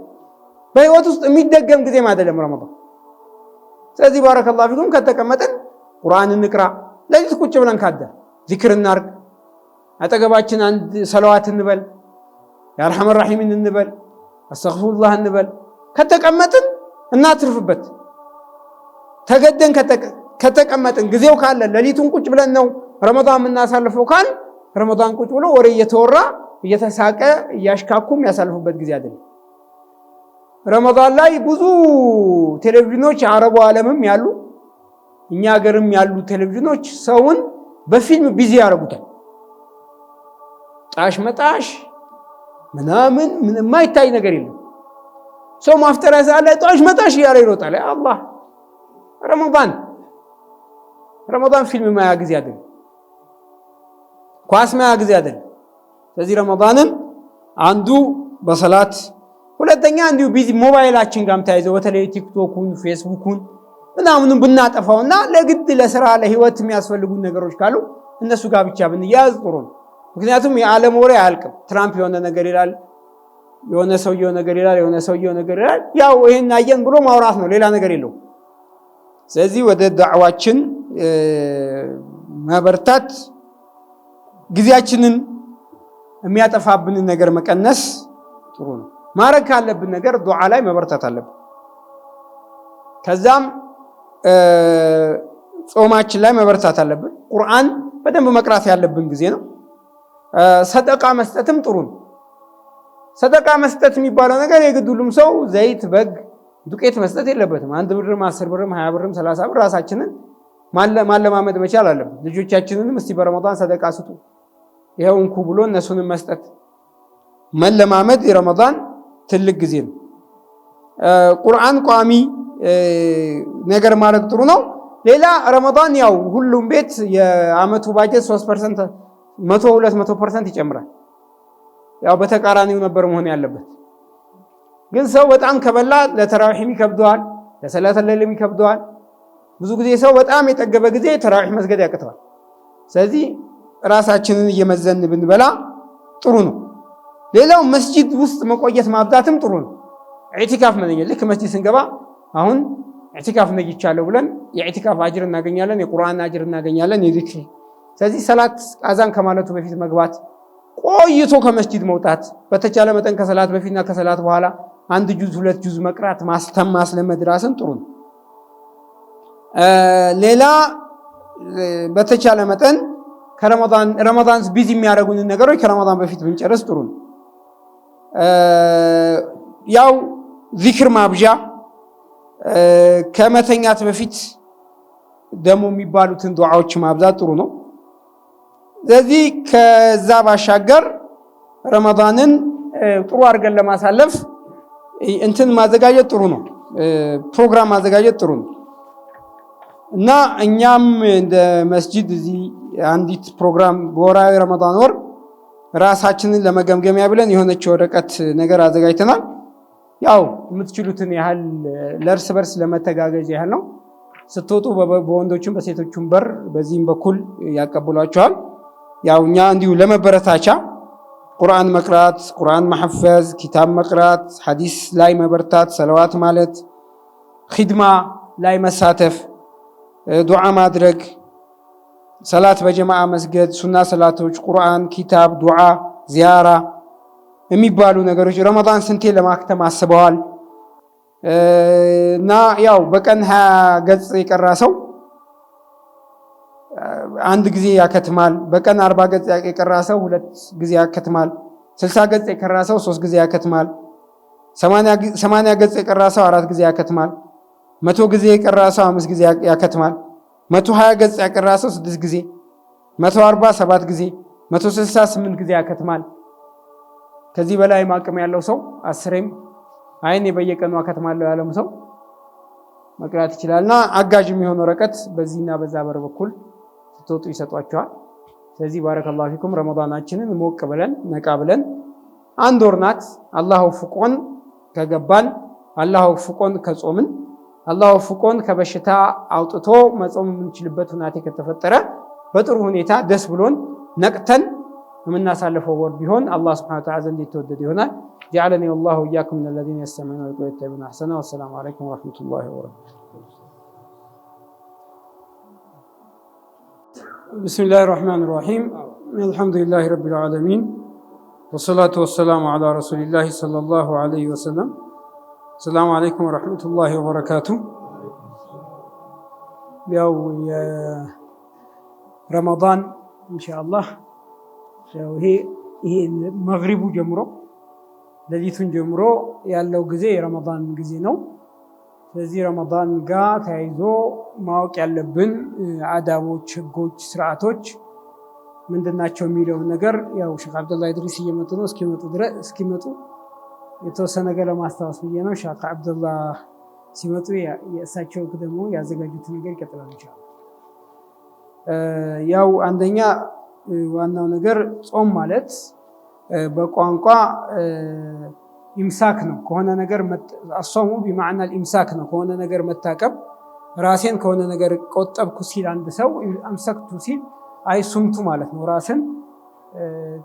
በህይወት ውስጥ የሚደገም ጊዜም አይደለም ረመዳን። ስለዚህ ባረከላሁ ፊኩም ከተቀመጥን ቁርአን እንቅራ፣ ለሊት ቁጭ ብለን ካደር ዚክር እናርግ፣ አጠገባችን አንድ ሰለዋት እንበል፣ ያርሐመ ረሒም እንበል፣ አስተግፊሩላህ እንበል። ከተቀመጥን እናትርፍበት። ተገደን ከተቀመጥን ጊዜው ካለ ለሊቱን ቁጭ ብለን ነው ረመዳን የምናሳልፈው ካል ረመዳን ቁጭ ብሎ ወሬ እየተወራ እየተሳቀ እያሽካኩም ያሳልፉበት ጊዜ አይደለም። ረመዳን ላይ ብዙ ቴሌቪዥኖች አረቡ ዓለምም ያሉ እኛ ሀገርም ያሉ ቴሌቪዥኖች ሰውን በፊልም ቢዚ ያደርጉታል። ጣሽ መጣሽ ምናምን የማይታይ ነገር የለም። ሰው ማፍጠሪያ ሰዓት ላይ ጣሽ መጣሽ እያለ ይሮጣል። አላህ ረመዳን ፊልም ማያ ጊዜ አይደለም፣ ኳስ ማያ ጊዜ አይደለም። ስለዚህ ረመዳንን አንዱ በሰላት ሁለተኛ እንዲሁ ቢዚ ሞባይላችን ጋርም ተያይዘው በተለይ ቲክቶኩን ፌስቡኩን ምናምኑን ብናጠፋውና ለግድ ለስራ ለህይወት የሚያስፈልጉ ነገሮች ካሉ እነሱ ጋር ብቻ ብንያዝ ጥሩ ነው። ምክንያቱም የዓለም ወሬ አያልቅም። ትራምፕ የሆነ ነገር ይላል፣ የሆነ ሰውየው ነገር ይላል፣ የሆነ ሰውየው ነገር ይላል። ያው ይሄን አየን ብሎ ማውራት ነው፣ ሌላ ነገር የለው። ስለዚህ ወደ ዳዕዋችን መበርታት፣ ጊዜያችንን የሚያጠፋብንን ነገር መቀነስ ጥሩ ነው። ማረግ ካለብን ነገር ዱዓ ላይ መበርታት አለብን። ከዛም ጾማችን ላይ መበርታት አለብን። ቁርአን በደንብ መቅራት ያለብን ጊዜ ነው። ሰደቃ መስጠትም ጥሩ ነው። ሰደቃ መስጠት የሚባለው ነገር የግድ ሁሉም ሰው ዘይት፣ በግ፣ ዱቄት መስጠት የለበትም። 1 ብርም 10 ብርም 20 ብርም 30 ብር ራሳችንን ማለማመድ መቻል አለብን። ልጆቻችንንም እስቲ በረመዳን ሰደቃ ስጡ ይኸው እንኩ ብሎ እነሱንም መስጠት መለማመድ የረመዳን ትልቅ ጊዜ ነው። ቁርአን ቋሚ ነገር ማድረግ ጥሩ ነው። ሌላ ረመዳን ያው ሁሉም ቤት የአመቱ ባጀት 3% 200% ይጨምራል። ያው በተቃራኒው ነበር መሆን ያለበት። ግን ሰው በጣም ከበላ ለተራዊህም ይከብደዋል፣ ለሰላተ ለይልም ይከብደዋል። ብዙ ጊዜ ሰው በጣም የጠገበ ጊዜ ተራዊህ መስገድ ያቅተዋል። ስለዚህ ራሳችንን እየመዘን ብንበላ ጥሩ ነው። ሌላው መስጂድ ውስጥ መቆየት ማብዛትም ጥሩ ነው። ኢዕቲካፍ መነየት ልክ መስጂድ ስንገባ አሁን ኢዕቲካፍ ነይቻለሁ ብለን የኢዕቲካፍ አጅር እናገኛለን፣ የቁርአን አጅር እናገኛለን፣ የዚክር። ስለዚህ ሰላት አዛን ከማለቱ በፊት መግባት፣ ቆይቶ ከመስጂድ መውጣት፣ በተቻለ መጠን ከሰላት በፊትና ከሰላት በኋላ 1 ጁዝ 2 ጁዝ መቅራት ማስለመድ ራስን ጥሩ ነው። ሌላ በተቻለ መጠን ረመዳን ቢዚ የሚያደርጉንን ነገሮች ከረመዳን በፊት ብንጨርስ ጥሩ ነው። ያው ዚክር ማብዣ ከመተኛት በፊት ደግሞ የሚባሉትን ዱዓዎች ማብዛት ጥሩ ነው። ስለዚህ ከዛ ባሻገር ረመዳንን ጥሩ አድርገን ለማሳለፍ እንትን ማዘጋጀት ጥሩ ነው፣ ፕሮግራም ማዘጋጀት ጥሩ ነው እና እኛም እንደ መስጂድ እዚህ አንዲት ፕሮግራም በወራዊ ረመዳን ወር ራሳችንን ለመገምገሚያ ብለን የሆነች ወረቀት ነገር አዘጋጅተናል። ያው የምትችሉትን ያህል ለእርስ በርስ ለመተጋገዝ ያህል ነው። ስትወጡ በወንዶችም በሴቶችም በር በዚህም በኩል ያቀብሏቸዋል። ያው እኛ እንዲሁ ለመበረታቻ ቁርአን መቅራት፣ ቁርአን ማሐፈዝ፣ ኪታብ መቅራት፣ ሐዲስ ላይ መበርታት፣ ሰለዋት ማለት፣ ኺድማ ላይ መሳተፍ፣ ዱዓ ማድረግ፣ ሰላት በጀማዓ መስገድ፣ ሱና ሰላቶች፣ ቁርአን፣ ኪታብ፣ ዱዓ፣ ዚያራ የሚባሉ ነገሮች ረመዳን ስንቴ ለማክተም አስበዋል እና ያው በቀን 20 ገጽ የቀራ ሰው አንድ ጊዜ ያከትማል። በቀን 40 ገጽ የቀራ ሰው 2 ጊዜ ያከትማል። 60 ገጽ የቀራ ሰው 3 ጊዜ ያከትማል። 80 ገጽ የቀራ ሰው 4 ጊዜ ያከትማል። 100 ጊዜ የቀራ ሰው 5 ጊዜ ያከትማል። 120 ገጽ ያቀራ ሰው 6 ጊዜ፣ 140 7 ጊዜ፣ 160 8 ጊዜ ያከትማል። ከዚህ በላይ ማቅም ያለው ሰው 10ም አይኔ በየቀኑ አከትማለሁ ያለው ሰው መቅራት ይችላልና አጋዥ የሚሆን ወረቀት በዚህና በዛ በር በኩል ስትወጡ ይሰጧቸዋል። ስለዚህ ባረከላሁ ፊኩም ረመዳናችንን ሞቅ ብለን ነቃ ብለን አንድ ወር ናት። አላህ ወፍቆን ከገባን፣ አላህ ወፍቆን ከጾምን፣ አላህ ወፍቆን ከበሽታ አውጥቶ መጾም የምንችልበት ሁኔታ ከተፈጠረ በጥሩ ሁኔታ ደስ ብሎን ነቅተን የምናሳልፈው ወር ቢሆን አላህ ሱብሓነሁ ወተዓላ ዘንድ የተወደደ ይሆናል። ጀዐለኒ ወላሁ ወኢያኩም ሚነ ለዚነ የስተሚዑነ አልቀውለ ወየተቢዑነ አሕሰነሁ። ወሰላሙ ዐለይኩም ወረሕመቱላሂ ወበረካቱህ። ቢስሚላሂ ረሕማኒ ረሒም አልሐምዱሊላሂ ረቢል ዓለሚን ወሰላቱ ወሰላሙ ዐላ ረሱሊላሂ ሰለላሁ ዐለይሂ ወሰለም። ሰላሙ ዐለይኩም ወረሕመቱላሂ ወበረካቱህ። ያው የረመዳን ኢንሻአላህ ይሄ መግሪቡ ጀምሮ ሌሊቱን ጀምሮ ያለው ጊዜ የረመዳን ጊዜ ነው። ስለዚህ ረመዳን ጋር ተያይዞ ማወቅ ያለብን አዳቦች፣ ህጎች፣ ስርዓቶች ምንድናቸው የሚለውን ነገር ያው ሼክ አብዱላህ ኢድሪስ እየመጡ ነው። እስኪመጡ የተወሰነ ነገር ለማስታወስ ብዬ ነው። ሼክ አብዱላህ ሲመጡ የእሳቸው ደግሞ ያዘጋጁት ነገር ይቀጥላል ኢንሻአላህ። ያው አንደኛ ዋናው ነገር ጾም ማለት በቋንቋ ኢምሳክ ነው። ከሆነ ነገር አሶሙ ቢማዕና ኢምሳክ ነው። ከሆነ ነገር መታቀብ፣ ራሴን ከሆነ ነገር ቆጠብኩ ሲል አንድ ሰው አምሰክቱ ሲል አይሱምቱ ማለት ነው። ራስን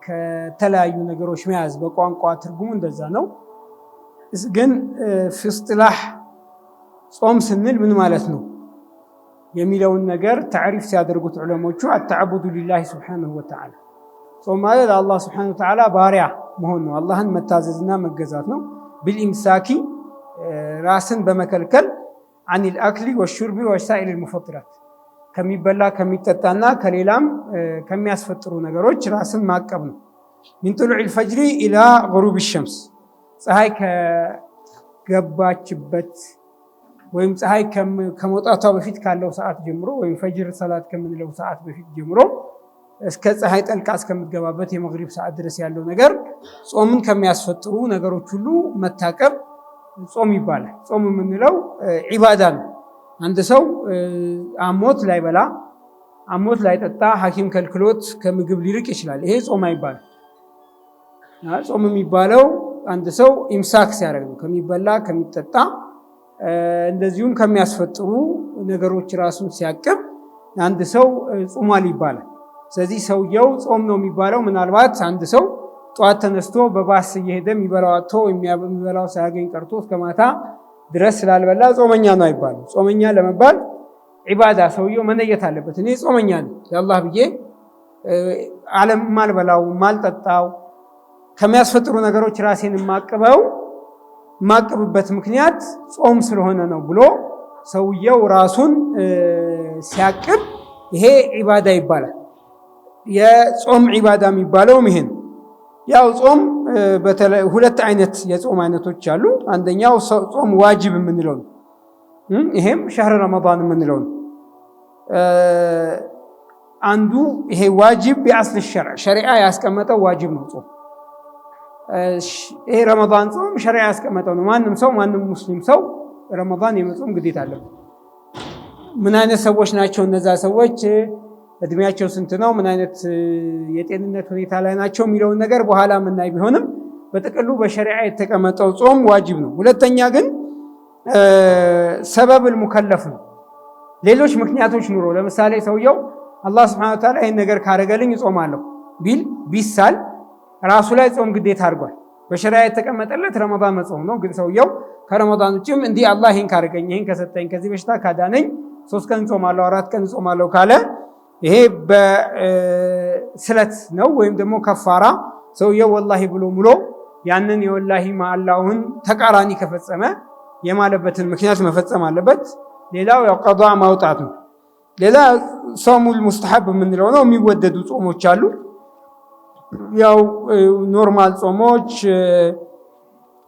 ከተለያዩ ነገሮች መያዝ በቋንቋ ትርጉሙ እንደዛ ነው። ግን ፍስጥላህ ጾም ስንል ምን ማለት ነው የሚለውን ነገር ታሪፍ ሲያደርጉት ዑለሞቹ አተዓቡዱ ሊላሂ ሱብሓነሁ ወተዓላ ጾም ማለት ለአላህ ሱብሓነሁ ወተዓላ ባሪያ መሆን ነው። አላህን መታዘዝና መገዛት ነው። ቢልኢምሳኪ ራስን በመከልከል አኒል አክሊ ወሹርቢ ወሳኢል ሙፈጥራት ከሚበላ ከሚጠጣና ከሌላም ከሚያስፈጥሩ ነገሮች ራስን ማቀብ ነው። ሚን ጡሉዒል ፈጅሪ ኢላ ጉሩቢ ሸምስ ፀሐይ ከገባችበት ወይም ፀሐይ ከመውጣቷ በፊት ካለው ሰዓት ጀምሮ ወይም ፈጅር ሰላት ከምንለው ሰዓት በፊት ጀምሮ እስከ ፀሐይ ጠልቃ እስከምትገባበት የመግሪብ ሰዓት ድረስ ያለው ነገር ጾምን ከሚያስፈጥሩ ነገሮች ሁሉ መታቀብ ጾም ይባላል። ጾም የምንለው ዒባዳ ነው። አንድ ሰው አሞት ላይበላ አሞት ላይጠጣ ሐኪም ከልክሎት ከምግብ ሊርቅ ይችላል። ይሄ ጾም አይባልም። ጾም የሚባለው አንድ ሰው ኢምሳክ ሲያደርግ ነው። ከሚበላ ከሚጠጣ እንደዚሁም ከሚያስፈጥሩ ነገሮች ራሱን ሲያቅብ አንድ ሰው ጾሟል ይባላል። ስለዚህ ሰውየው ጾም ነው የሚባለው ምናልባት አንድ ሰው ጧት ተነስቶ በባስ እየሄደ የሚበላው አጥቶ የሚበላው ሳያገኝ ቀርቶ እስከ ማታ ድረስ ስላልበላ ጾመኛ ነው አይባልም። ጾመኛ ለመባል ዒባዳ ሰውየው መነየት አለበት። እኔ ጾመኛ ነኝ ለአላህ ብዬ ዓለም ማልበላው ማልጠጣው ከሚያስፈጥሩ ነገሮች ራሴን የማቅብበት ምክንያት ጾም ስለሆነ ነው ብሎ ሰውየው ራሱን ሲያቅብ ይሄ ዒባዳ ይባላል። የጾም ዒባዳ የሚባለውም ይሄን ያው ጾም በተለይ ሁለት አይነት የጾም አይነቶች አሉ። አንደኛው ጾም ዋጅብ የምንለው ነው። ይሄም ሸህር ረመዳን የምንለው ነው። አንዱ ይሄ ዋጅብ ቢአስል ሸሪዓ ያስቀመጠው ዋጅብ ነው ጾም። ይሄ ረመዳን ጾም ሸሪዓ ያስቀመጠው ነው። ማንም ሙስሊም ሰው ረመዳን የመጾም ግዴታ አለበት። ምን አይነት ሰዎች ናቸው እነዛ ሰዎች? እድሜያቸው ስንት ነው፣ ምን አይነት የጤንነት ሁኔታ ላይ ናቸው የሚለውን ነገር በኋላ የምናይ ቢሆንም በጥቅሉ በሸሪዓ የተቀመጠው ጾም ዋጅብ ነው። ሁለተኛ ግን ሰበብል ሙከለፍ ነው። ሌሎች ምክንያቶች ኑሮ ለምሳሌ ሰውየው አላህ Subhanahu Wa Ta'ala ይሄን ነገር ካረገልኝ እጾማለሁ ቢሳል ራሱ ላይ ጾም ግዴታ አድርጓል። በሸሪዓ የተቀመጠለት ረመዳን መጾም ነው። ግን ሰውየው ከረመዳን ውጭም እንዲህ አላህ ይሄን ካረገኝ፣ ይሄን ከሰጠኝ፣ ከዚህ በሽታ ካዳነኝ 3 ቀን ጾማለሁ፣ 4 ቀን ጾማለሁ ካለ ይሄ በስለት ነው ወይም ደግሞ ከፋራ ሰውየው ወላሂ ብሎ ሙሉ ያንን የወላሂ ማአላውን ተቃራኒ ከፈጸመ የማለበትን ምክንያት መፈጸም አለበት። ሌላው ያው ቀዷ ማውጣት ነው። ሌላ ጾሙል ሙስተሐብ የምንለው ነው። የሚወደዱ ጾሞች አሉ። ያው ኖርማል ጾሞች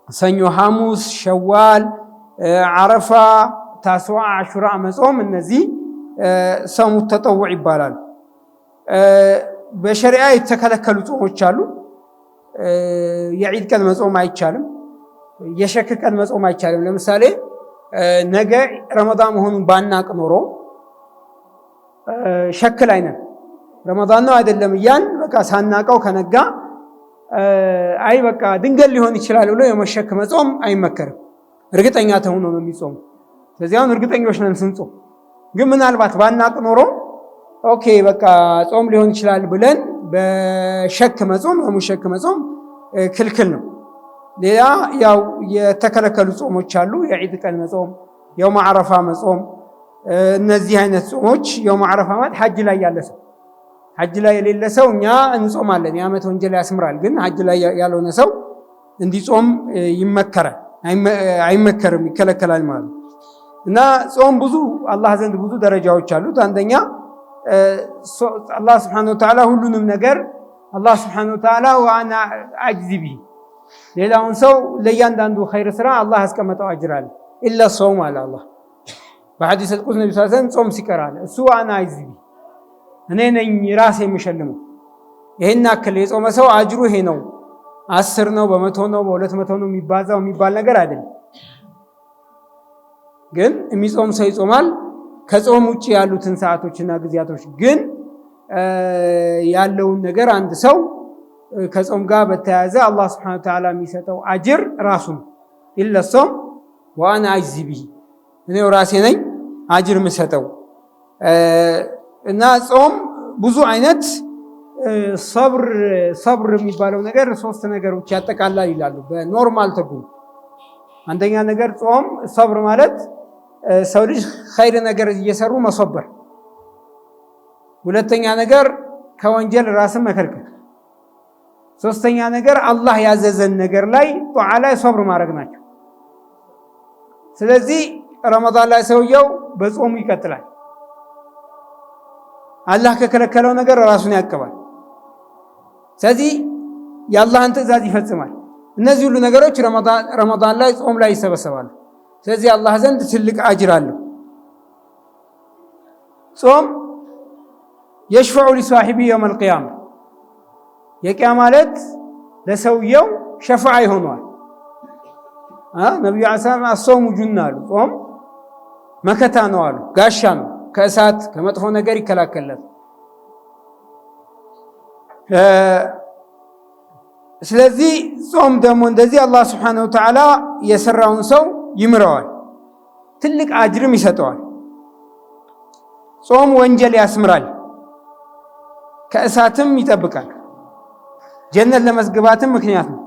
ሰኞ፣ ሐሙስ፣ ሸዋል፣ ዓረፋ፣ ታስዋ፣ አሹራ መጾም እነዚህ ጾሙ ተጠውዕ ይባላሉ። በሸሪዓ የተከለከሉ ጾሞች አሉ። የዒድ ቀን መጾም አይቻልም። የሸክ ቀን መጾም አይቻልም። ለምሳሌ ነገ ረመዳን መሆኑን ባናቅ ኖሮ ሸክ ላይ ነን፣ ረመዳን ነው አይደለም እያን በቃ ሳናቀው ከነጋ አይ በቃ ድንገት ሊሆን ይችላል ብሎ የመሸክ መጾም አይመከርም። እርግጠኛ ተሆኖ ነው የሚጾም። ስለዚህ አሁን እርግጠኞች ነን ስንጾም። ግን ምናልባት ባናቅ ኖሮ ኦኬ በቃ ጾም ሊሆን ይችላል ብለን በሸክ መጾም የሙሸክ መጾም ክልክል ነው። ሌላ ያው የተከለከሉ ጾሞች አሉ። የዒድ ቀን መጾም፣ የውም ዓረፋ መጾም፣ እነዚህ አይነት ጾሞች። የውም ዓረፋ ማለት ሐጅ ላይ ያለ ሰው፣ ሐጅ ላይ የሌለ ሰው እኛ እንጾማለን፣ የዓመት ወንጀል ያስምራል። ግን ሐጅ ላይ ያልሆነ ሰው እንዲጾም ይመከራል፣ አይመከርም፣ ይከለከላል ማለት ነው። እና ጾም ብዙ አላህ ዘንድ ብዙ ደረጃዎች አሉት። አንደኛ አላህ Subhanahu Wa Ta'ala ሁሉንም ነገር አላህ Subhanahu Wa Ta'ala ወአና አጅዚ ቢሂ ሌላውን ሰው ለእያንዳንዱ ኸይር ስራ አላህ ያስቀመጠው አጅር አለ። ኢላ ሶም አለ አላህ በሐዲስ አልቁድስ ነብዩ ሰለላሁ ዐለይሂ ወሰለም ጾም ሲቀራል እሱ ወአና አጅዚ ቢሂ እኔ ነኝ ራሴ የምሸልመው። ይሄን አክል የጾመ ሰው አጅሩ ይሄ ነው፣ 10 ነው፣ በመቶ ነው፣ በ200 ነው የሚባዛው የሚባል ነገር አይደለም። ግን የሚጾም ሰው ይጾማል። ከጾም ውጪ ያሉትን ሰዓቶችና ጊዜያቶች ግን ያለውን ነገር አንድ ሰው ከጾም ጋር በተያያዘ አላህ Subhanahu Wa Ta'ala የሚሰጠው አጅር ራሱ ነው። ኢላ ሶም ወአና አጅዚ ቢሂ እኔው ራሴ ነኝ አጅር የምሰጠው። እና ጾም ብዙ አይነት ሰብር የሚባለው ነገር 3 ነገሮች ያጠቃላል ይላሉ በኖርማል ትርጉም። አንደኛ ነገር ጾም ሰብር ማለት ሰው ልጅ ኸይር ነገር እየሰሩ መሰበር። ሁለተኛ ነገር ከወንጀል ራስን መከልከል። ሶስተኛ ነገር አላህ ያዘዘን ነገር ላይ ጧዓ ላይ ሰብር ማድረግ ናቸው። ስለዚህ ረመዳን ላይ ሰውየው በጾሙ ይቀጥላል። አላህ ከከለከለው ነገር ራሱን ያቀባል። ስለዚህ የአላህን ትዕዛዝ ይፈጽማል። እነዚህ ሁሉ ነገሮች ረመዳን ላይ ጾም ላይ ይሰበሰባሉ። ስለዚህ አላህ ዘንድ ትልቅ አጅር አለው። ጾም የሽፈዑ ሊሷሂቢ የውም አልቂያማ የቂያማ ዕለት ለሰውየው ሸፋዓ ይሆነዋል። ነቢዩ ሰለላሁ ዐለይሂ ወሰለም አሶሙ ጁና አሉ። ጾም መከታ ነው አሉ፣ ጋሻ ነው፣ ከእሳት ከመጥፎ ነገር ይከላከላል። ስለዚህ ጾም ደግሞ እንደዚህ አላህ Subhanahu Wa Ta'ala የሰራውን ሰው ይምረዋል፣ ትልቅ አጅርም ይሰጠዋል። ጾም ወንጀል ያስምራል፣ ከእሳትም ይጠብቃል፣ ጀነት ለመስገባትም ምክንያት ነው።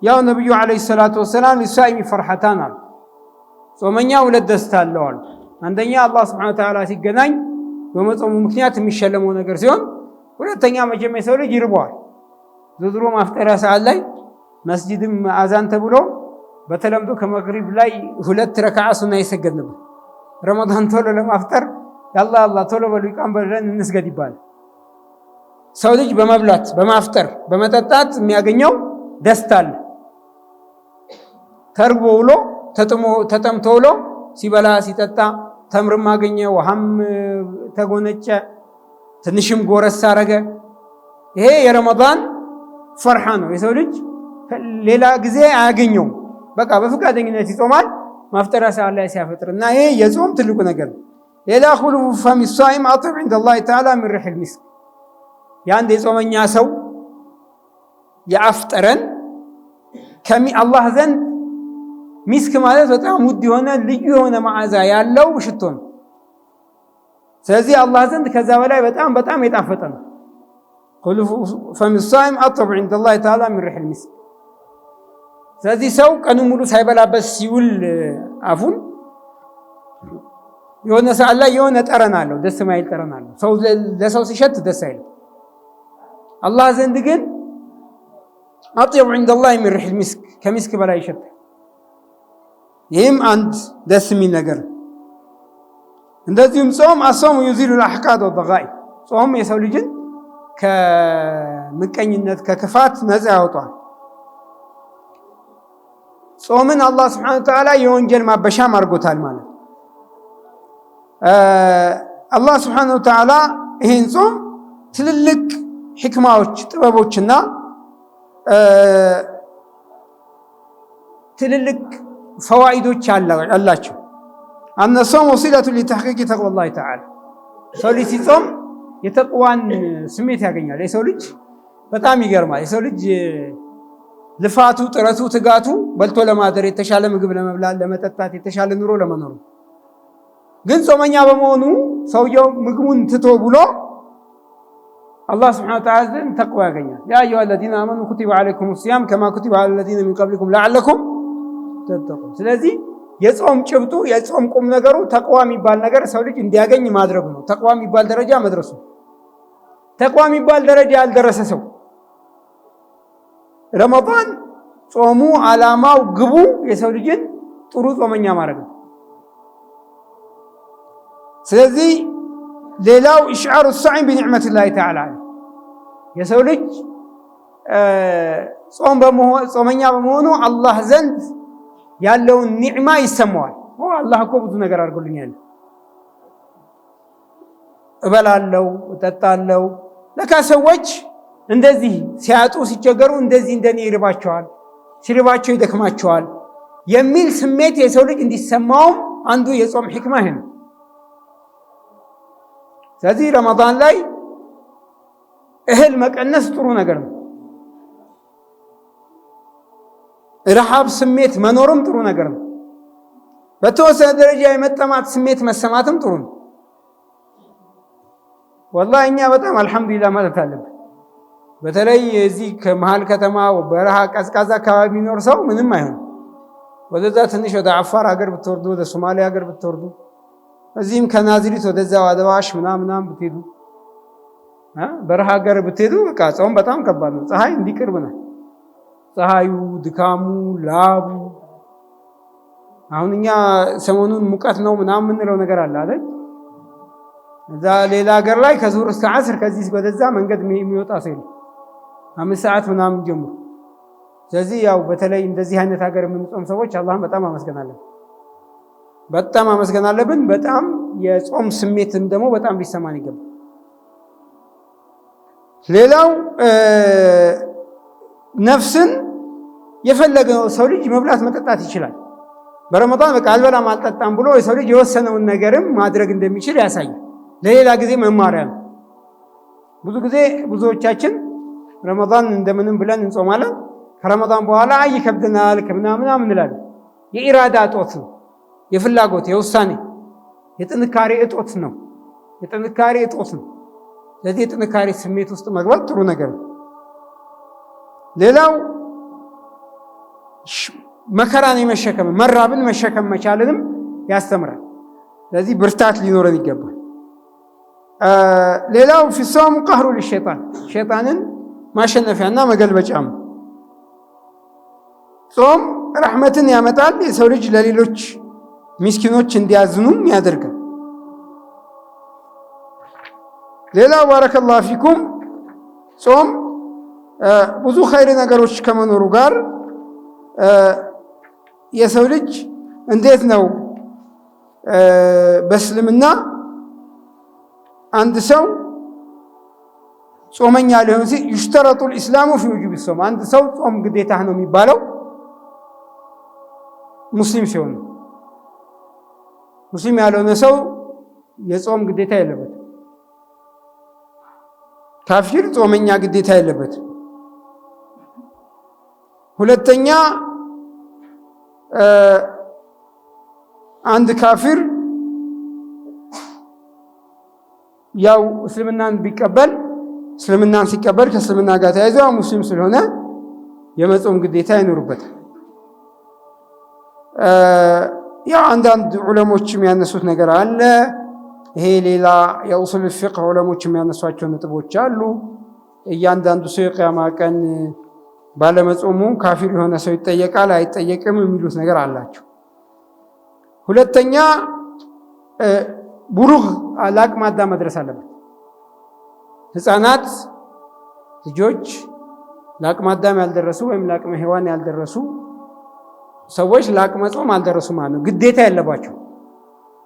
ያው ነብዩ አለይሂ ሰላቱ ወሰላም ሊሳኢሚ ፈርሐታን አሉ። ጾመኛ 2 ደስታ አለው አሉ። አንደኛ አላህ Subhanahu Wa Ta'ala ሲገናኝ በመጾሙ ምክንያት የሚሸለመው ነገር ሲሆን፣ ሁለተኛ መቼም የሰው ልጅ ይርበዋል። ዝድሮ ማፍጠሪያ ሰዓት ላይ መስጂድም አዛን ተብሎ በተለምዶ ከመግሪብ ላይ 2 ረካዓ ሱና ይሰገድ ነበር። ረመዳን ቶሎ ለማፍጠር ያላ አላህ ቶሎ በሉ ይቃም በለን እንስገድ ይባላል። ሰው ልጅ በመብላት በማፍጠር በመጠጣት የሚያገኘው ደስታ አለ። ተርቦ ውሎ ተጠምቶ ውሎ ሲበላ ሲጠጣ ተምርም አገኘ፣ ውሃም ተጎነጨ፣ ትንሽም ጎረስ አረገ። ይሄ የረመዳን ፈርሃ ነው። የሰው ልጅ ሌላ ጊዜ አያገኘውም። በቃ በፍቃደኝነት ይጾማል ማፍጠሪያ ሰዓት ላይ ሲያፈጥርና ይሄ የጾም ትልቁ ነገር ነው። ሌላ ኹሉፉ ፈሚ ሷኢም አጥብ ዐንደ አላህ ተዓላ ሚን ሪሒል ሚስክ የአንድ የጾመኛ ሰው የአፍ ጠረን አላህ ዘንድ ሚስክ ማለት በጣም ውድ የሆነ ልዩ የሆነ መዓዛ ያለው ሽቶ ነው። ስለዚህ አላህ ዘንድ ከዛ በላይ በጣም የጣፈጠ ነው። ኹሉፉ ፈሚ ሷኢም አጥብ ዐንደ አላህ ተዓላ ሚን ሪሒል ሚስክ። ስለዚህ ሰው ቀኑን ሙሉ ሳይበላበት ሲውል አፉን የሆነ ሰዓት ላይ የሆነ ጠረን አለው፣ ደስ ማይል ጠረን አለው። ሰው ለሰው ሲሸት ደስ አይልም። አላህ ዘንድ ግን አጥብ ዐንደ አላህ ሚን ሪሒል ሚስክ ከሚስክ በላይ ይሸታል። ይህም አንድ ደስ የሚል ነገር። እንደዚሁም ጾም አሶሙ ዩዚሉ ልአሕቃድ ወበጋኢ ጾም የሰው ልጅን ከምቀኝነት ከክፋት ነፃ ያወጣል። ጾምን አላህ ስብሓነሁ ወተዓላ የወንጀል ማበሻም አድርጎታል ማለት አላህ ስብሓነሁ ወተዓላ ይህን ጾም ትልልቅ ሕክማዎች ጥበቦችና ትልልቅ ፈዋኢዶች አላቸው። አነ ሶም ወሲለቱ ሊተሕቂቅ ተቅዋላህ ተዓላ ሰው ልጅ ሲጾም የተቅዋን ስሜት ያገኛል። የሰው ልጅ በጣም ይገርማል። የሰው ልጅ ልፋቱ፣ ጥረቱ፣ ትጋቱ በልቶ ለማደር የተሻለ ምግብ ለመብላት፣ ለመጠጣት፣ የተሻለ ኑሮ ለመኖር ግን ጾመኛ በመሆኑ ሰውየው ምግቡን ትቶ ብሎ አላህ ስብሐነሁ ወተዓላ ዘንድ ተቅዋ ያገኛል። ያ አዩሃ አለዚነ አመኑ ኩቲበ ዐለይኩሙ ሲያም ከማ ኩቲበ ዐለ ለዚነ ሚን ቀብሊኩም ለዐለኩም ተተቁን። ስለዚህ የጾም ጭብጡ የጾም ቁም ነገሩ ተቅዋ የሚባል ነገር ሰው ልጅ እንዲያገኝ ማድረጉ ነው። ተቅዋ የሚባል ደረጃ መድረሱ። ተቅዋ የሚባል ደረጃ ያልደረሰ ሰው ረመዳን ጾሙ ዓላማው ግቡ የሰው ልጅን ጥሩ ጾመኛ ማድረግ ነው። ስለዚህ ሌላው ኢሽዓሩ ሳኢም ቢኒዕመቲላሂ ተዓላ የሰው ልጅ ጾመኛ በመሆኑ አላህ ዘንድ ያለውን ኒዕማ ይሰማዋል። አላህ እኮ ብዙ ነገር አድርጎልኛል፣ እበላለሁ፣ እጠጣለሁ። ለካ ሰዎች እንደዚህ ሲያጡ ሲቸገሩ እንደዚህ እንደኔ ይርባቸዋል፣ ሲርባቸው ይደክማቸዋል የሚል ስሜት የሰው ልጅ እንዲሰማውም አንዱ የጾም ሕክማ ይሄ ነው። ስለዚህ ረመዳን ላይ እህል መቀነስ ጥሩ ነገር ነው። ረሃብ ስሜት መኖርም ጥሩ ነገር ነው። በተወሰነ ደረጃ የመጠማት ስሜት መሰማትም ጥሩ ነው። ወላሂ እኛ በጣም አልሐምዱሊላህ ማለት አለብን። በተለይ እዚህ ከመሃል ከተማ በረሃ ቀዝቃዛ አካባቢ የሚኖር ሰው ምንም አይሆን። ወደዛ ትንሽ ወደ አፋር ሀገር ብትወርዱ፣ ወደ ሶማሌ ሀገር ብትወርዱ፣ እዚህም ከናዝሪት ወደዛ ወደ አዋሽ ምናምን ብትሄዱ፣ በረሃ ሀገር ብትሄዱ በቃ ጾም በጣም ከባድ ነው። ፀሐይ እንዲቅርብ ነው። ፀሐዩ፣ ድካሙ፣ ላቡ። አሁን እኛ ሰሞኑን ሙቀት ነው ምናምን የምንለው ነገር አለ አይደል? እዛ ሌላ ሀገር ላይ ከዙር እስከ ዓስር ከዚህ ወደዛ መንገድ የሚወጣ ሰው የለም 5 ሰዓት ምናምን ጀምሮ። ስለዚህ ያው በተለይ እንደዚህ አይነት ሀገር የምንጾም ሰዎች አላህን በጣም አመስገናለን፣ በጣም አመስገን አለብን። በጣም የጾም ስሜትን ደግሞ በጣም ሊሰማን ይገባል። ሌላው ነፍስን የፈለገው ሰው ልጅ መብላት መጠጣት ይችላል። በረመዳን በቃ አልበላም አልጠጣም ብሎ የሰው ልጅ የወሰነውን ነገርም ማድረግ እንደሚችል ያሳያል። ለሌላ ጊዜ መማሪያ ነው። ብዙ ጊዜ ብዙዎቻችን ረመዳን እንደምንም ብለን እንጾማለን። ከረመዳን በኋላ ይከብደናል ከምናምን እንላለን። የኢራዳ እጦት ነው፣ የፍላጎት የውሳኔ የጥንካሬ እጦት ነው። የጥንካሬ እጦት ነው። ስለዚህ የጥንካሬ ስሜት ውስጥ መግባት ጥሩ ነገር ነው። ሌላው መከራን የመሸከም መራብን መሸከም መቻልንም ያስተምራል። ስለዚህ ብርታት ሊኖረን ይገባል። ሌላው ፊሶም ቀህሩ ለሸይጣን ሸይጣንን ማሸነፊያና መገልበጫም። ጾም ረሕመትን ያመጣል። የሰው ልጅ ለሌሎች ምስኪኖች እንዲያዝኑም ያደርጋል። ሌላው ባረከላሁ ፊኩም ጾም ብዙ ኸይር ነገሮች ከመኖሩ ጋር የሰው ልጅ እንዴት ነው በእስልምና አንድ ሰው ጾመኛ ሊሆን ሲል ይሽተረጡ الاسلام في وجوب الصوم አንድ ሰው ጾም ግዴታ ነው የሚባለው ሙስሊም ሲሆን፣ ሙስሊም ያልሆነ ሰው የጾም ግዴታ የለበትም። ካፊር ጾመኛ ግዴታ የለበትም። ሁለተኛ አንድ ካፊር ያው እስልምናን ሲቀበል ከእስልምና ጋር ተያይዞ ሙስሊም ስለሆነ የመጾም ግዴታ ይኖርበታል። ያው አንዳንድ ዑለሞች የሚያነሱት ነገር አለ። ይሄ ሌላ የኡሱል ፊቅህ ዑለሞች የሚያነሷቸው ነጥቦች አሉ። እያንዳንዱ ሰው የቂያማ ቀን ባለመጾሙ ካፊር የሆነ ሰው ይጠየቃል አይጠየቅም የሚሉት ነገር አላቸው። ሁለተኛ ቡሉግ ለአቅመ አዳም መድረስ አለበት። ህፃናት ልጆች ለአቅመ አዳም ያልደረሱ ወይም ለአቅመ ሔዋን ያልደረሱ ሰዎች ለአቅመ ጾም አልደረሱ ማለት ነው። ግዴታ ያለባቸው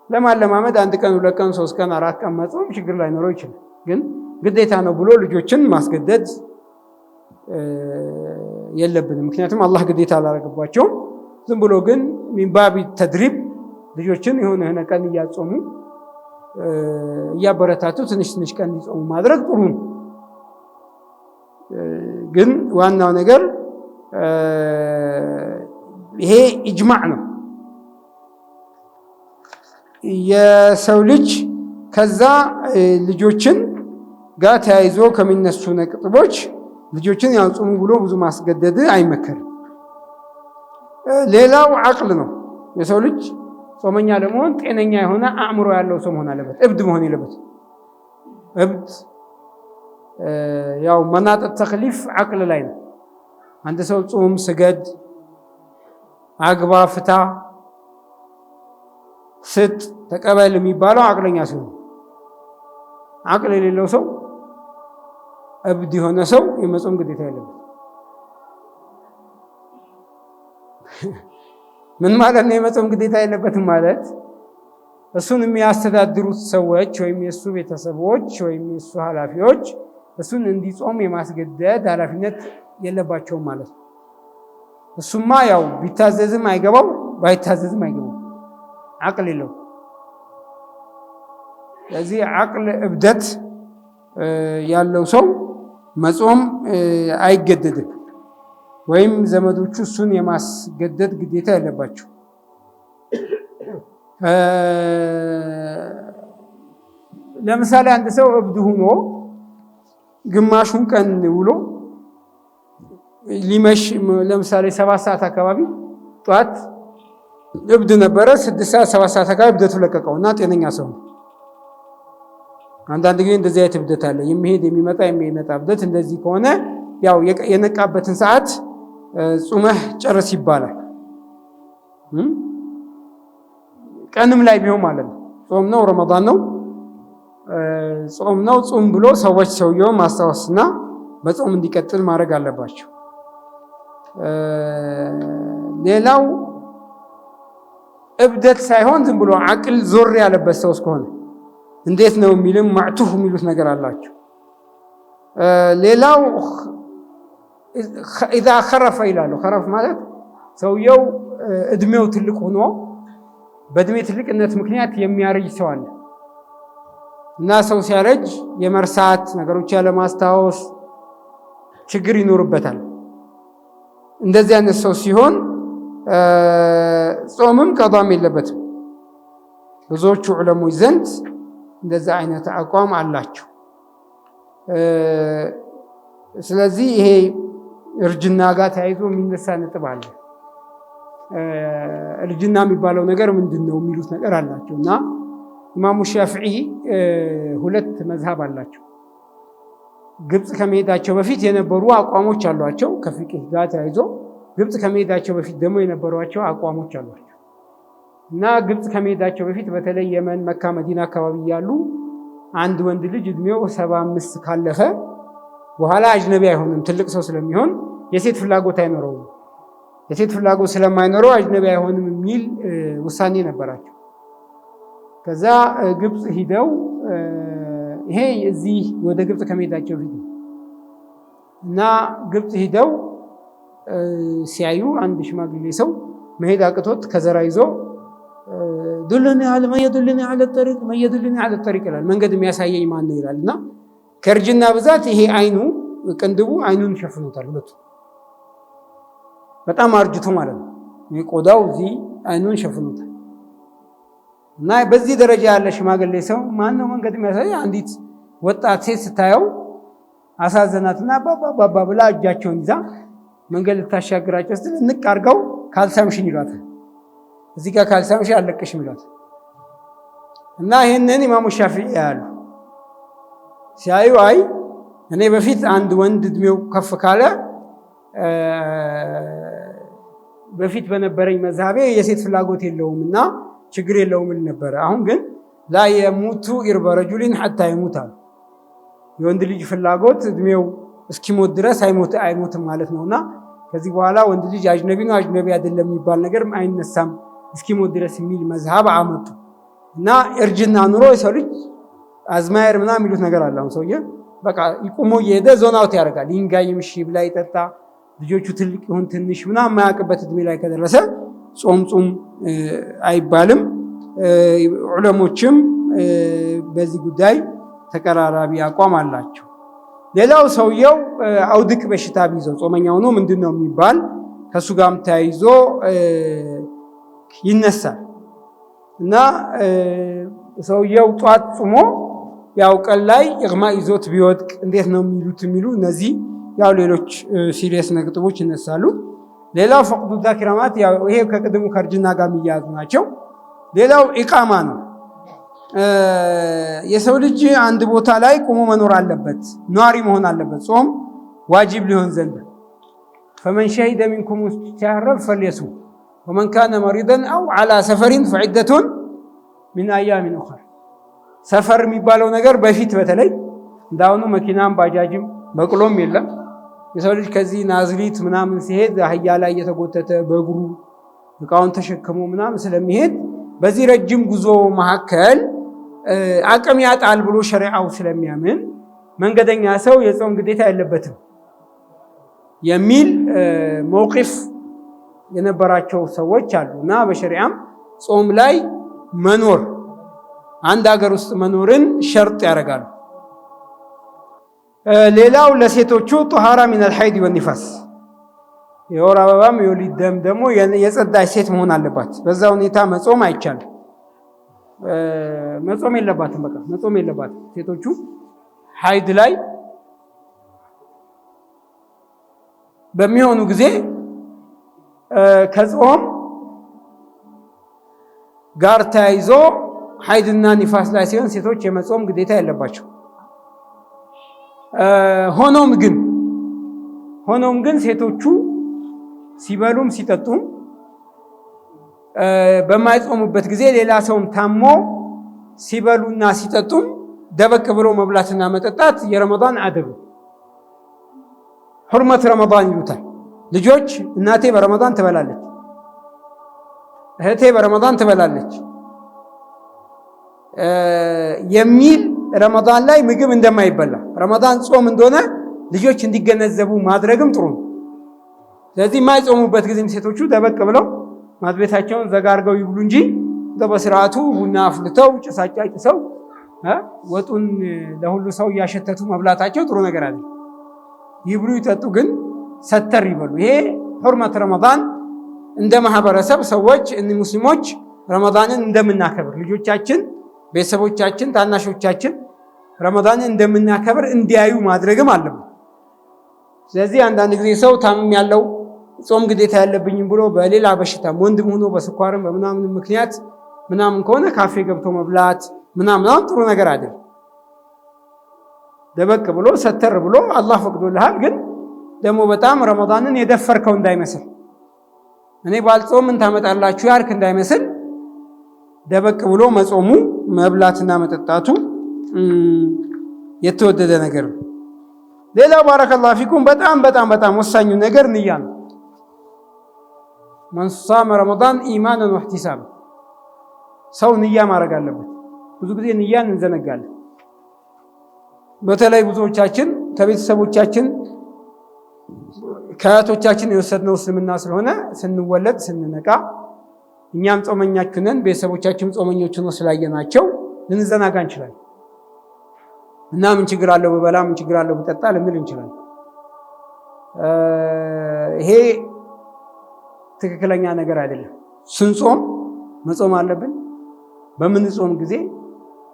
ለማለማመድ 1 ቀን 2 ቀን 3 ቀን 4 ቀን መጾም ችግር ላይኖረው ይችላል። ግን ግዴታ ነው ብሎ ልጆችን ማስገደድ የለብንም። ምክንያቱም አላህ ግዴታ አላደረገባቸውም። ዝም ብሎ ግን ሚንባቢ ተድሪብ ልጆችን የሆነ ቀን እያጾሙ እያበረታቱ ትንሽ ትንሽ ቀን እንዲጾሙ ማድረግ ጥሩ ነው። ግን ዋናው ነገር ይሄ ኢጅማዕ ነው። የሰው ልጅ ከዛ ልጆችን ጋር ተያይዞ ከሚነሱ ነጥቦች ልጆችን ያጾሙ ብሎ ብዙ ማስገደድ አይመከርም። ሌላው አቅል ነው። የሰው ልጅ ጾመኛ ለመሆን ጤነኛ የሆነ አእምሮ ያለው ሰው መሆን አለበት። እብድ መሆን የለበት። እብድ ያው መናጠጥ ተክሊፍ አቅል ላይ ነው። አንድ ሰው ጾም፣ ስገድ፣ አግባ፣ ፍታ፣ ስጥ፣ ተቀበል የሚባለው አቅለኛ ሲሆን፣ አቅል የሌለው ሰው እብድ የሆነ ሰው የመጾም ግዴታ የለበት። ምን ማለት ነው? የመጾም ግዴታ የለበትም ማለት እሱን የሚያስተዳድሩት ሰዎች ወይም የእሱ ቤተሰቦች ወይም የእሱ ኃላፊዎች እሱን እንዲጾም የማስገደድ ኃላፊነት የለባቸውም ማለት ነው። እሱማ ያው ቢታዘዝም አይገባው ባይታዘዝም አይገባው፣ አቅል የለው። ስለዚህ አቅል እብደት ያለው ሰው መጾም አይገደድም፣ ወይም ዘመዶቹ እሱን የማስገደድ ግዴታ የለባቸው። ለምሳሌ አንድ ሰው እብድ ሆኖ ግማሹን ቀን ውሎ ሊመሽ ለምሳሌ 7 ሰዓት አካባቢ ጧት እብድ ነበረ፣ 6 ሰዓት 7 ሰዓት አካባቢ እብደቱ ለቀቀውና ጤነኛ ሰው ነው። አንዳንድ ጊዜ እንደዚህ አይነት እብደት አለ፣ የሚሄድ የሚመጣ እብደት። እንደዚህ ከሆነ ያው የነቃበትን ሰዓት ጾመህ ጨርስ ይባላል። ቀንም ላይ ቢሆን ማለት ነው። ጾም ነው፣ ረመዳን ነው፣ ጾም ነው። ጾም ብሎ ሰዎች ሰውየውን ማስታወስና በጾም እንዲቀጥል ማድረግ አለባቸው። ሌላው እብደት ሳይሆን ዝም ብሎ አቅል ዞር ያለበት ሰው እስከሆነ እንዴት ነው የሚልም ማዕቱፍ የሚሉት ነገር አላቸው። ሌላው ኢዛ ኸረፈ ይላሉ። ኸረፍ ማለት ሰውየው እድሜው ትልቅ ሆኖ በእድሜ ትልቅነት ምክንያት የሚያረጅ ሰው አለ እና ሰው ሲያረጅ የመርሳት ነገሮች ያለማስታወስ ችግር ይኖርበታል። እንደዚህ አይነት ሰው ሲሆን ጾምም ቀዷም የለበትም። ብዙዎቹ ዑለሞች ዘንድ እንደዛ አይነት አቋም አላቸው። ስለዚህ ይሄ እርጅና ጋር ተያይዞ የሚነሳ ነጥብ አለ። እርጅና የሚባለው ነገር ምንድን ነው የሚሉት ነገር አላቸው እና ኢማሙ ሻፊዒ 2 መዝሃብ አላቸው። ግብፅ ከመሄዳቸው በፊት የነበሩ አቋሞች አሏቸው ከፊቅህ ጋር ተያይዞ፣ ግብፅ ከመሄዳቸው በፊት ደግሞ የነበሯቸው አቋሞች አሏቸው እና ግብፅ ከመሄዳቸው በፊት በተለይ የመን፣ መካ፣ መዲና አካባቢ ያሉ አንድ ወንድ ልጅ እድሜው 75 ካለፈ በኋላ አጅነቢ አይሆንም፣ ትልቅ ሰው ስለሚሆን የሴት ፍላጎት አይኖረውም። የሴት ፍላጎት ስለማይኖረው አጅነቢ አይሆንም የሚል ውሳኔ ነበራቸው። ከዛ ግብፅ ሂደው ይሄ እዚህ ወደ ግብፅ ከመሄዳቸው በፊት እና ግብፅ ሂደው ሲያዩ አንድ ሽማግሌ ሰው መሄድ አቅቶት ከዘራ ይዞ ዱልኒ አለ መየዱልኒ አለ ጠሪቅ መየዱልኒ አለ ጠሪቅ ይላል። መንገድ የሚያሳየኝ ማን ነው ይላል። እና ከእርጅና ብዛት ይሄ አይኑ ቅንድቡ አይኑን ሸፍኖታል። ሁለቱ በጣም አርጅቶ ማለት ነው። ቆዳው እዚህ አይኑን ሸፍኖታል። እና በዚህ ደረጃ ያለ ሽማግሌ ሰው ማን ነው መንገድ የሚያሳይ? አንዲት ወጣት ሴት ስታየው አሳዘናትና ባባ ብላ እጃቸውን ይዛ መንገድ ልታሻግራቸው ስትል ንቅ አድርገው ካልሳምሽኝ ይሏታል። እዚህ ጋር ካልሳምሽ አለቅሽም ይሏታል። እና ይህንን ኢማሙ ሻፊዒ ያሉ ሲያዩ አይ እኔ በፊት አንድ ወንድ እድሜው ከፍ ካለ በፊት በነበረኝ መዝሃቤ የሴት ፍላጎት የለውም እና ችግር የለውም ነበረ። አሁን ግን ላ የሙቱ ኢርበ ረጁሊን ሐታ ይሙት አሉ። የወንድ ልጅ ፍላጎት እድሜው እስኪሞት ድረስ አይሞትም ማለት ነውና ከዚህ በኋላ ወንድ ልጅ አጅነቢ ነው አጅነቢ አይደለም የሚባል ነገር አይነሳም እስኪሞት ድረስ የሚል መዝሃብ አመጡ። እና እርጅና ኑሮ የሰው ልጅ አዝማየር ምናምን የሚሉት ነገር አለ። አሁን ሰውዬ በቃ ይቆሞ እየሄደ ዞን አውት ያደርጋል። ይንጋይም እሺ ብላ ይጠጣ ልጆቹ ትልቅ ይሁን ትንሽ ምናምን የማያውቅበት እድሜ ላይ ከደረሰ ጾም አይባልም። ዑለሞችም በዚህ ጉዳይ ተቀራራቢ አቋም አላቸው። ሌላው ሰውየው አውድቅ በሽታ ቢይዘው ጾመኛ ሆኖ ምንድነው የሚባል ከሱ ጋርም ተያይዞ ይነሳል። እና ሰውየው ጧት ጾሞ ያው ቀን ላይ ኢግማ ይዞት ቢወድቅ እንዴት ነው የሚሉ እነዚህ ያው ሌሎች ሲሪየስ ነጥቦች ይነሳሉ። ሌላው ፈቅዱ ዛኪራማት ያው ይሄ ከቅድሙ ከእርጅና ጋር የሚያያዙ ናቸው። ሌላው ኢቃማ ነው። የሰው ልጅ አንድ ቦታ ላይ ቆሞ መኖር አለበት፣ ኗሪ መሆን አለበት ጾም ዋጅብ ሊሆን ዘንድ። ፈመን ሸሂደ ሚንኩም ሸህረ ፈልየሱም ወመን ካነ መሪደን አው ዐላ ሰፈሪን ፈዒደቱን ሚን አያሚን ኡኸር። ሰፈር የሚባለው ነገር በፊት በተለይ እንዳሁኑ መኪናም ባጃጅም በቅሎም የለም። የሰው ልጅ ከዚህ ናዝሪት ምናምን ሲሄድ አህያ ላይ እየተጎተተ በእግሩ እቃውን ተሸክሞ ምናምን ስለሚሄድ በዚህ ረጅም ጉዞ መካከል አቅም ያጣል ብሎ ሸሪዓው ስለሚያምን መንገደኛ ሰው የጾም ግዴታ የለበትም የሚል መውቂፍ የነበራቸው ሰዎች አሉ። እና በሸሪዓም ጾም ላይ መኖር አንድ ሀገር ውስጥ መኖርን ሸርጥ ያደርጋሉ። ሌላው ለሴቶቹ ጧሃራ ሚነል ሐይድ ወኒፋስ፣ የወር አበባም የወሊድ ደም ደግሞ የጸዳች ሴት መሆን አለባት። በዛ ሁኔታ መጾም አይቻልም። መጾም የለባትም። በቃ መጾም የለባትም። ሴቶቹ ሐይድ ላይ በሚሆኑ ጊዜ ከጾም ጋር ተያይዞ ሐይድና ኒፋስ ላይ ሲሆን ሴቶች የመጾም ግዴታ የለባቸው። ሆኖም ግን ሴቶቹ ሲበሉም ሲጠጡም በማይጾሙበት ጊዜ ሌላ ሰውም ታሞ ሲበሉና ሲጠጡም ደበቅ ብሎ መብላትና መጠጣት የረመዳን አደብ፣ ሁርመት ረመዳን ይሉታል። ልጆች እናቴ በረመዳን ትበላለች፣ እህቴ በረመዳን ትበላለች የሚል ረመዳን ላይ ምግብ እንደማይበላ ረመዳን ጾም እንደሆነ ልጆች እንዲገነዘቡ ማድረግም ጥሩ ነው። ስለዚህ የማይጾሙበት ጊዜም ሴቶቹ ደበቅ ብለው ማድቤታቸውን ዘጋርገው ይብሉ እንጂ በስርዓቱ ቡና አፍልተው ጭሳጫጭሰው ወጡን ለሁሉ ሰው እያሸተቱ መብላታቸው ጥሩ ነገር አለ። ይብሉ ይጠጡ፣ ግን ሰተር ይበሉ። ይሄ ሁርመት ረመዳን እንደ ማህበረሰብ ሰዎች ሙስሊሞች ረመዳንን እንደምናከብር ልጆቻችን፣ ቤተሰቦቻችን፣ ታናሾቻችን ረመዳንን እንደምናከብር እንዲያዩ ማድረግም አለብን። ስለዚህ አንዳንድ ጊዜ ሰው ታምም ያለው ጾም ግዴታ ያለብኝም ብሎ በሌላ በሽታም ወንድም ሆኖ በስኳርም በምናምን ምክንያት ምናምን ከሆነ ካፌ ገብቶ መብላት ምናምን ጥሩ ነገር አይደል። ደበቅ ብሎ ሰተር ብሎ አላህ ፈቅዶልሃል፣ ግን ደግሞ በጣም ረመዳንን የደፈርከው እንዳይመስል፣ እኔ ባልጾም ምን ታመጣላችሁ ያልክ እንዳይመስል ደበቅ ብሎ መጾሙ መብላትና መጠጣቱ የተወደደ ነገር ነው። ሌላው ባረከላሁ ፊኩም በጣም ወሳኙ ነገር ንያ ነው። መን ሷመ ረመዳን ኢማናን ወህቲሳብ፣ ሰው ንያ ማድረግ አለበት። ብዙ ጊዜ ንያን እንዘነጋለን። በተለይ ብዙዎቻችን ከቤተሰቦቻችን ከአያቶቻችን የወሰድነው እስልምና ስለሆነ ስንወለድ ስንነቃ እኛም ጾመኛችሁ ነን ቤተሰቦቻችን ጾመኞች ነው ስላየናቸው ልንዘናጋ እንችላለን እና ምን ችግር አለው በበላ ምን ችግር አለው በጠጣ ልንል እንችላለን። ይሄ ትክክለኛ ነገር አይደለም። ስንጾም መጾም አለብን። በምንጾም ጊዜ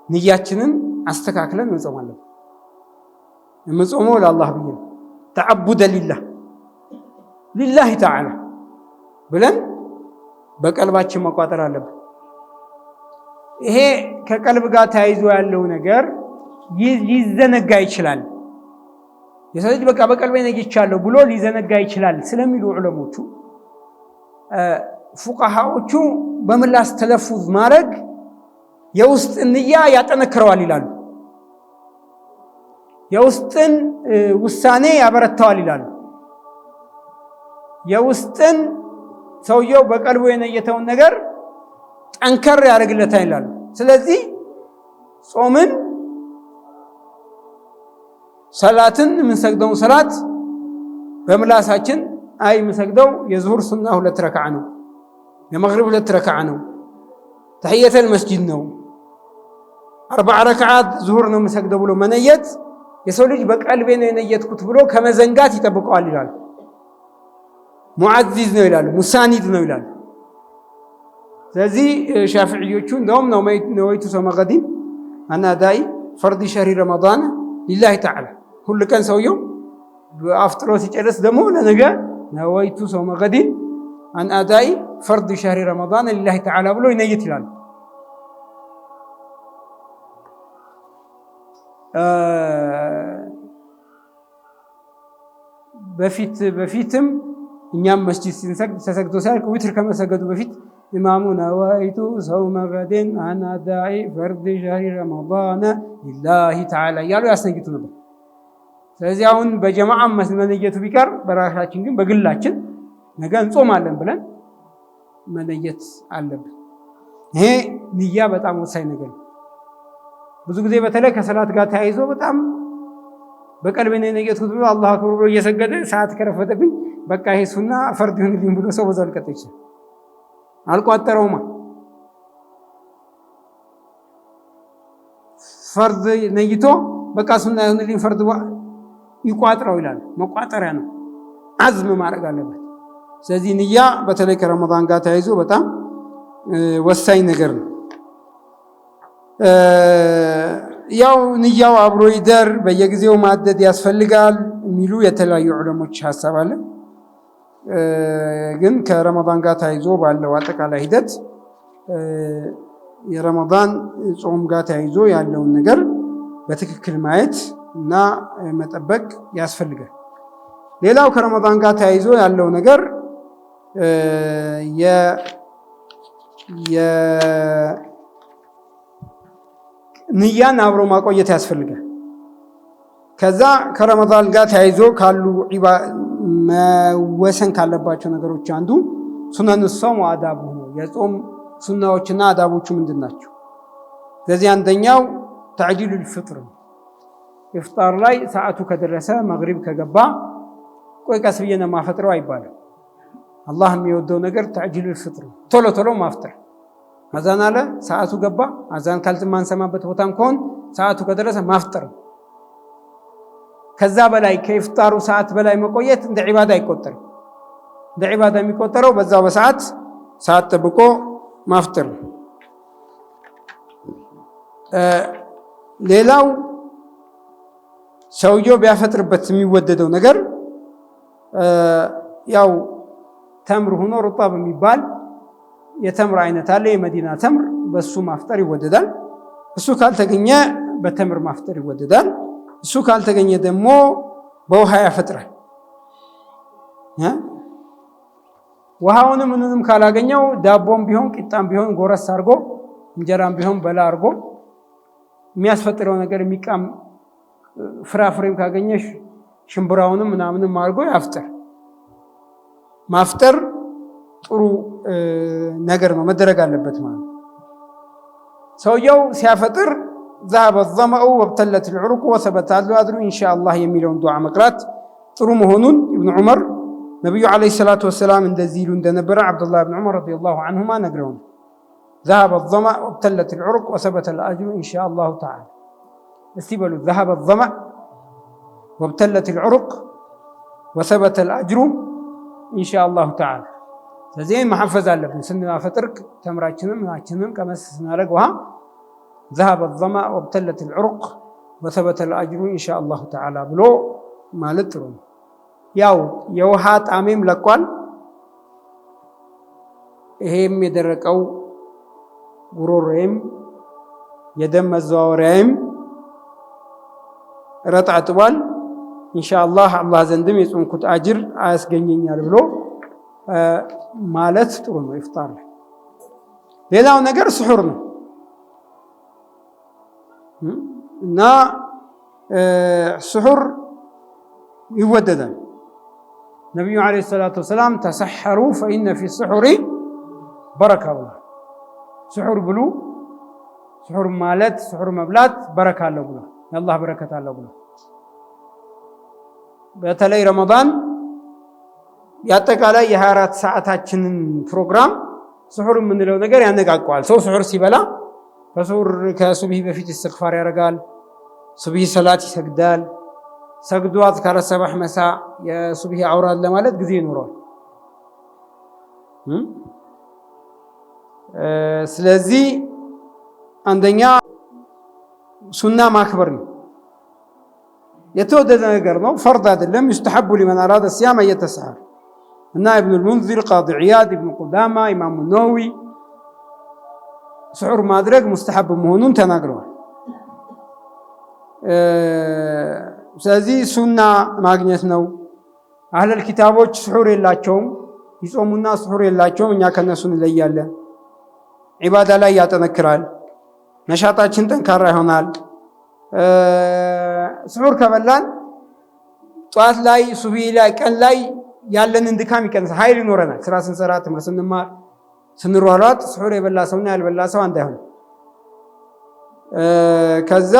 ንያችንን አስተካክለን መጾም አለብን። የምንጾመው ለአላህ ብዬ ነው። ተዓቡደ ሊላሂ ተዓላ ብለን በቀልባችን መቋጠር አለብን። ይሄ ከቀልብ ጋር ተያይዞ ያለው ነገር ሊዘነጋ ይችላል። የሰው ልጅ በቃ በቀልቤ ነግቻለሁ ብሎ ሊዘነጋ ይችላል ስለሚሉ ዑለሞቹ ፉቃሃዎቹ በምላስ ተለፉዝ ማድረግ የውስጥ ንያ ያጠነክረዋል ይላሉ። የውስጥን ውሳኔ ያበረታዋል ይላሉ። የውስጥን ሰውየው በቀልቡ የነየተውን ነገር ጠንከር ያደርግለታል ይላሉ። ስለዚህ ጾምን ሰላትን የምንሰግደው ሰላት በምላሳችን አይ የምንሰግደው የዙሁር ሱና 2 ረክዓ ነው፣ የመግሪብ 2 ረክዓ ነው፣ ተህየተል መስጂድ ነው፣ 4 ረክዓት ዙሁር ነው የምንሰግደው ብሎ መነየት የሰው ልጅ በቀልቤ ነው የነየትኩት ብሎ ከመዘንጋት ይጠብቀዋል ይላሉ። ሙዓዚዝ ነው ይላሉ፣ ሙሳኒድ ነው ይላሉ። ስለዚህ ሻፊዕዮቹ እንደውም ነወይቱ ሶመ ገዲን አን አዳኢ ፈርድ ሸህሪ ረመዳን ሊላሂ ተዓላ ሁሉ ቀን ሰውየው አፍጥሮ ሲጨርስ ደግሞ ለነገ ነወይቱ ሶመ ገዲን አን አዳኢ ፈርድ ሸህሪ ረመዳን ሊላሂ ተዓላ ብሎ ይነይት ይላሉ። በፊትም እኛም መስጂድ ሲንሰግድ ተሰግዶ ሲያልቅ ዊትር ከመሰገዱ በፊት ኢማሙ ነወይቱ ሶመ ገዲን አን አዳኢ ፈርድ ሸህሪ ረመዳን ሊላሂ ተዓላ እያሉ ያስነግቱ ነበር። ስለዚህ አሁን በጀማዓ መነየቱ ቢቀር በራሳችን ግን በግላችን ነገ እንጾማለን ብለን መነየት አለብን። ይሄ ንያ በጣም ወሳኝ ነገር ነው። ብዙ ጊዜ በተለይ ከሰላት ጋር ተያይዞ በጣም በቀልቤ ነው የነየትኩት ብሎ አላሁ አክበር ብሎ እየሰገደ ሰዓት ከረፈተብኝ በቃ ይሄ ሱና ፈርድ ይሁንልኝ ብሎ ሰው በዛው ሊቀጥል ይችላል። አልቋጠረውማ። ፈርድ ነይቶ በቃ ሱና ይሁንልኝ ፈርድ ይቋጥረው ይላል። መቋጠሪያ ነው፣ አዝም ማድረግ አለበት። ስለዚህ ንያ በተለይ ከረመዳን ጋር ተያይዞ በጣም ወሳኝ ነገር ነው። ያው ንያው አብሮ ይደር በየጊዜው ማደድ ያስፈልጋል የሚሉ የተለያዩ ዑለሞች ሐሳብ አለ። ግን ከረመዳን ጋር ተያይዞ ባለው አጠቃላይ ሂደት የረመዳን ጾም ጋር ተያይዞ ያለውን ነገር በትክክል ማየት እና መጠበቅ ያስፈልጋል። ሌላው ከረመዳን ጋር ተያይዞ ያለው ነገር ንያን አብሮ ማቆየት ያስፈልጋል። ከዛ ከረመዳን ጋር ተያይዞ ካሉ መወሰን ካለባቸው ነገሮች አንዱ ሱነኑ ሶም ወአዳቡ ነው። የጾም ሱናዎችና አዳቦቹ ምንድን ናቸው? ስለዚህ አንደኛው ተዕጂሉል ፍጥር ነው። ኢፍጣር ላይ ሰዓቱ ከደረሰ መግሪብ ከገባ ቆይ ቀስ ብዬ ነው ማፈጥረው አይባልም። አላህ የሚወደው ነገር ተዕጂሉል ፍጥር ነው። ቶሎ ቶሎ ማፍጠር። አዛን አለ ሰዓቱ ገባ፣ አዛን ካልማንሰማበት ቦታም ከሆን ሰዓቱ ከደረሰ ማፍጠር። ከዛ በላይ ከኢፍጣሩ ሰዓት በላይ መቆየት እንደ ዒባዳ አይቆጠርም። እንደ ዒባዳ የሚቆጠረው በዛው በሰዓት ሰዓት ጠብቆ ማፍጠር ነው። ሌላው ሰውየው ቢያፈጥርበት የሚወደደው ነገር ያው ተምር ሆኖ ሩጣብ የሚባል የተምር አይነት አለ፣ የመዲና ተምር። በሱ ማፍጠር ይወደዳል። እሱ ካልተገኘ በተምር ማፍጠር ይወደዳል። እሱ ካልተገኘ ደግሞ በውሃ ያፈጥራል። ውሃውንም ምንንም ካላገኘው ዳቦም ቢሆን ቂጣም ቢሆን ጎረስ አድርጎ እንጀራም ቢሆን በላ አድርጎ የሚያስፈጥረው ነገር የሚቃም ፍራፍሬም ካገኘሽ ሽምብራውንም ምናምንም አድርጎ ያፍጥር። ማፍጠር ጥሩ ነገር ነው፣ መደረግ አለበት ማለት ነው። ሰውየው ሲያፈጥር ذهب الظمأ وابتلت العروق وثبت الأجر إن شاء الله የሚለውን ዱዓ መቅራት ጥሩ መሆኑን ኢብኑ ዑመር ነቢዩ ዓለይሂ ሰላቱ ወሰላም እንደዚህ ይሉ እንደነበረ ዓብዱላህ ብን ዑመር ረዲየላሁ ዐንሁማ ነግረውን ذهب الظمأ وابتلت العرق وثبت الأجر إن شاء الله تعالى እስቲ በሉ ذهب الظمأ وابتلت العرق وثبت الأجر إن شاء الله تعالى ስለዚህ መሐፈዝ አለብን ስናፈጥር ተምራችንን ምናችንን ቀመስ ስናደርግ ውሃ ذهب الظمأ وابتلت العرق وثبت الأجر إن شاء الله تعالى ብሎ ማለት ጥሩ ነው። ያው የውሃ ጣዕሜም ለቋል። ይሄም የደረቀው ጉሮሮዬም የደም መዘዋወሪያዬም ረጣጥቧል። ኢንሻአላህ አላህ ዘንድም የጾምኩት አጅር አያስገኘኛል ብሎ ማለት ጥሩ ነው ኢፍጣር ላይ። ሌላው ነገር ስሑር ነው እና ስሑር ይወደዳል። ነቢዩ ዓለይሂ ሰላቱ ወሰላም ተሰሐሩ ፈኢነ ፊ ስሑሪ በረካ ብሏል። ስሑር ብሉ፣ ስሑር ማለት ስሑር መብላት በረካ አለው ብሏል። የአላህ በረከት አለው ብሏል። በተለይ ረመዳን የአጠቃላይ የ24 ሰዓታችንን ፕሮግራም ስሑር የምንለው ነገር ያነቃቀዋል። ሰው ስሑር ሲበላ ከሱብሂ በፊት እስትግፋር ያደርጋል። ሱብሂ ሰላት ይሰግዳል። ሰግዶ አዝካረ ሰባህ መሳ የሱብሂ አውራድ ለማለት ጊዜ ይኖረዋል። ስለዚህ አንደኛ ሱና ማክበር ነው። የተወደደ ነገር ነው፣ ፈርድ አይደለም። يستحب لمن أراد الصيام أن يتسحر እና ኢብኑ المنذر ቃዲ ዒያድ ኢብኑ ቁዳማ ኢማሙ ነወዊ ስሑር ማድረግ ሙስተሐብ መሆኑን ተናግረዋል። ስለዚህ ሱና ማግኘት ነው። አህለል ኪታቦች ስሑር የላቸውም፣ ይጾሙና ስሑር የላቸውም። እኛ ከነሱ እንለያለን። ዒባዳ ላይ ያጠነክራል፣ ነሻጣችን ጠንካራ ይሆናል። ስሑር ከበላን ጠዋት ላይ ሱብሂ ላይ ቀን ላይ ያለንን ድካም ይቀንሳል፣ ኃይል ይኖረናል። ስራ ስንሰራ፣ ትምህርት ስንማር፣ ስንሯሯጥ ስሑር የበላ ሰውና ያልበላ ሰው አንድ አይሆንም። ከዛ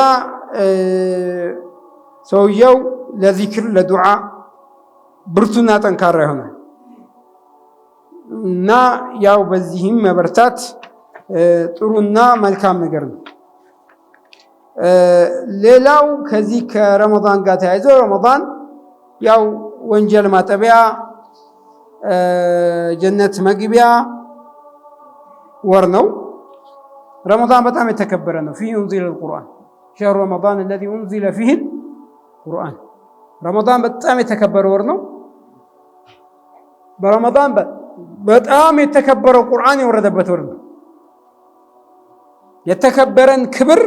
ሰውየው ለዚክር ለዱዓ ብርቱና ጠንካራ ይሆናል እና ያው በዚህም መበርታት ጥሩና መልካም ነገር ነው። ሌላው ከዚህ ከረመዳን ጋር ተያይዞ ረመዳን ያው ወንጀል ማጠቢያ ጀነት መግቢያ ወር ነው። ረመዳን በጣም የተከበረ ነው። ፊህ ኡንዚለ አልቁርአን ሸህሩ ረመዳን الذي أنزل فيه القرآن ረመዳን በጣም የተከበረ ወር ነው። በረመዳን በጣም የተከበረው ቁርአን የወረደበት ወር ነው። የተከበረን ክብር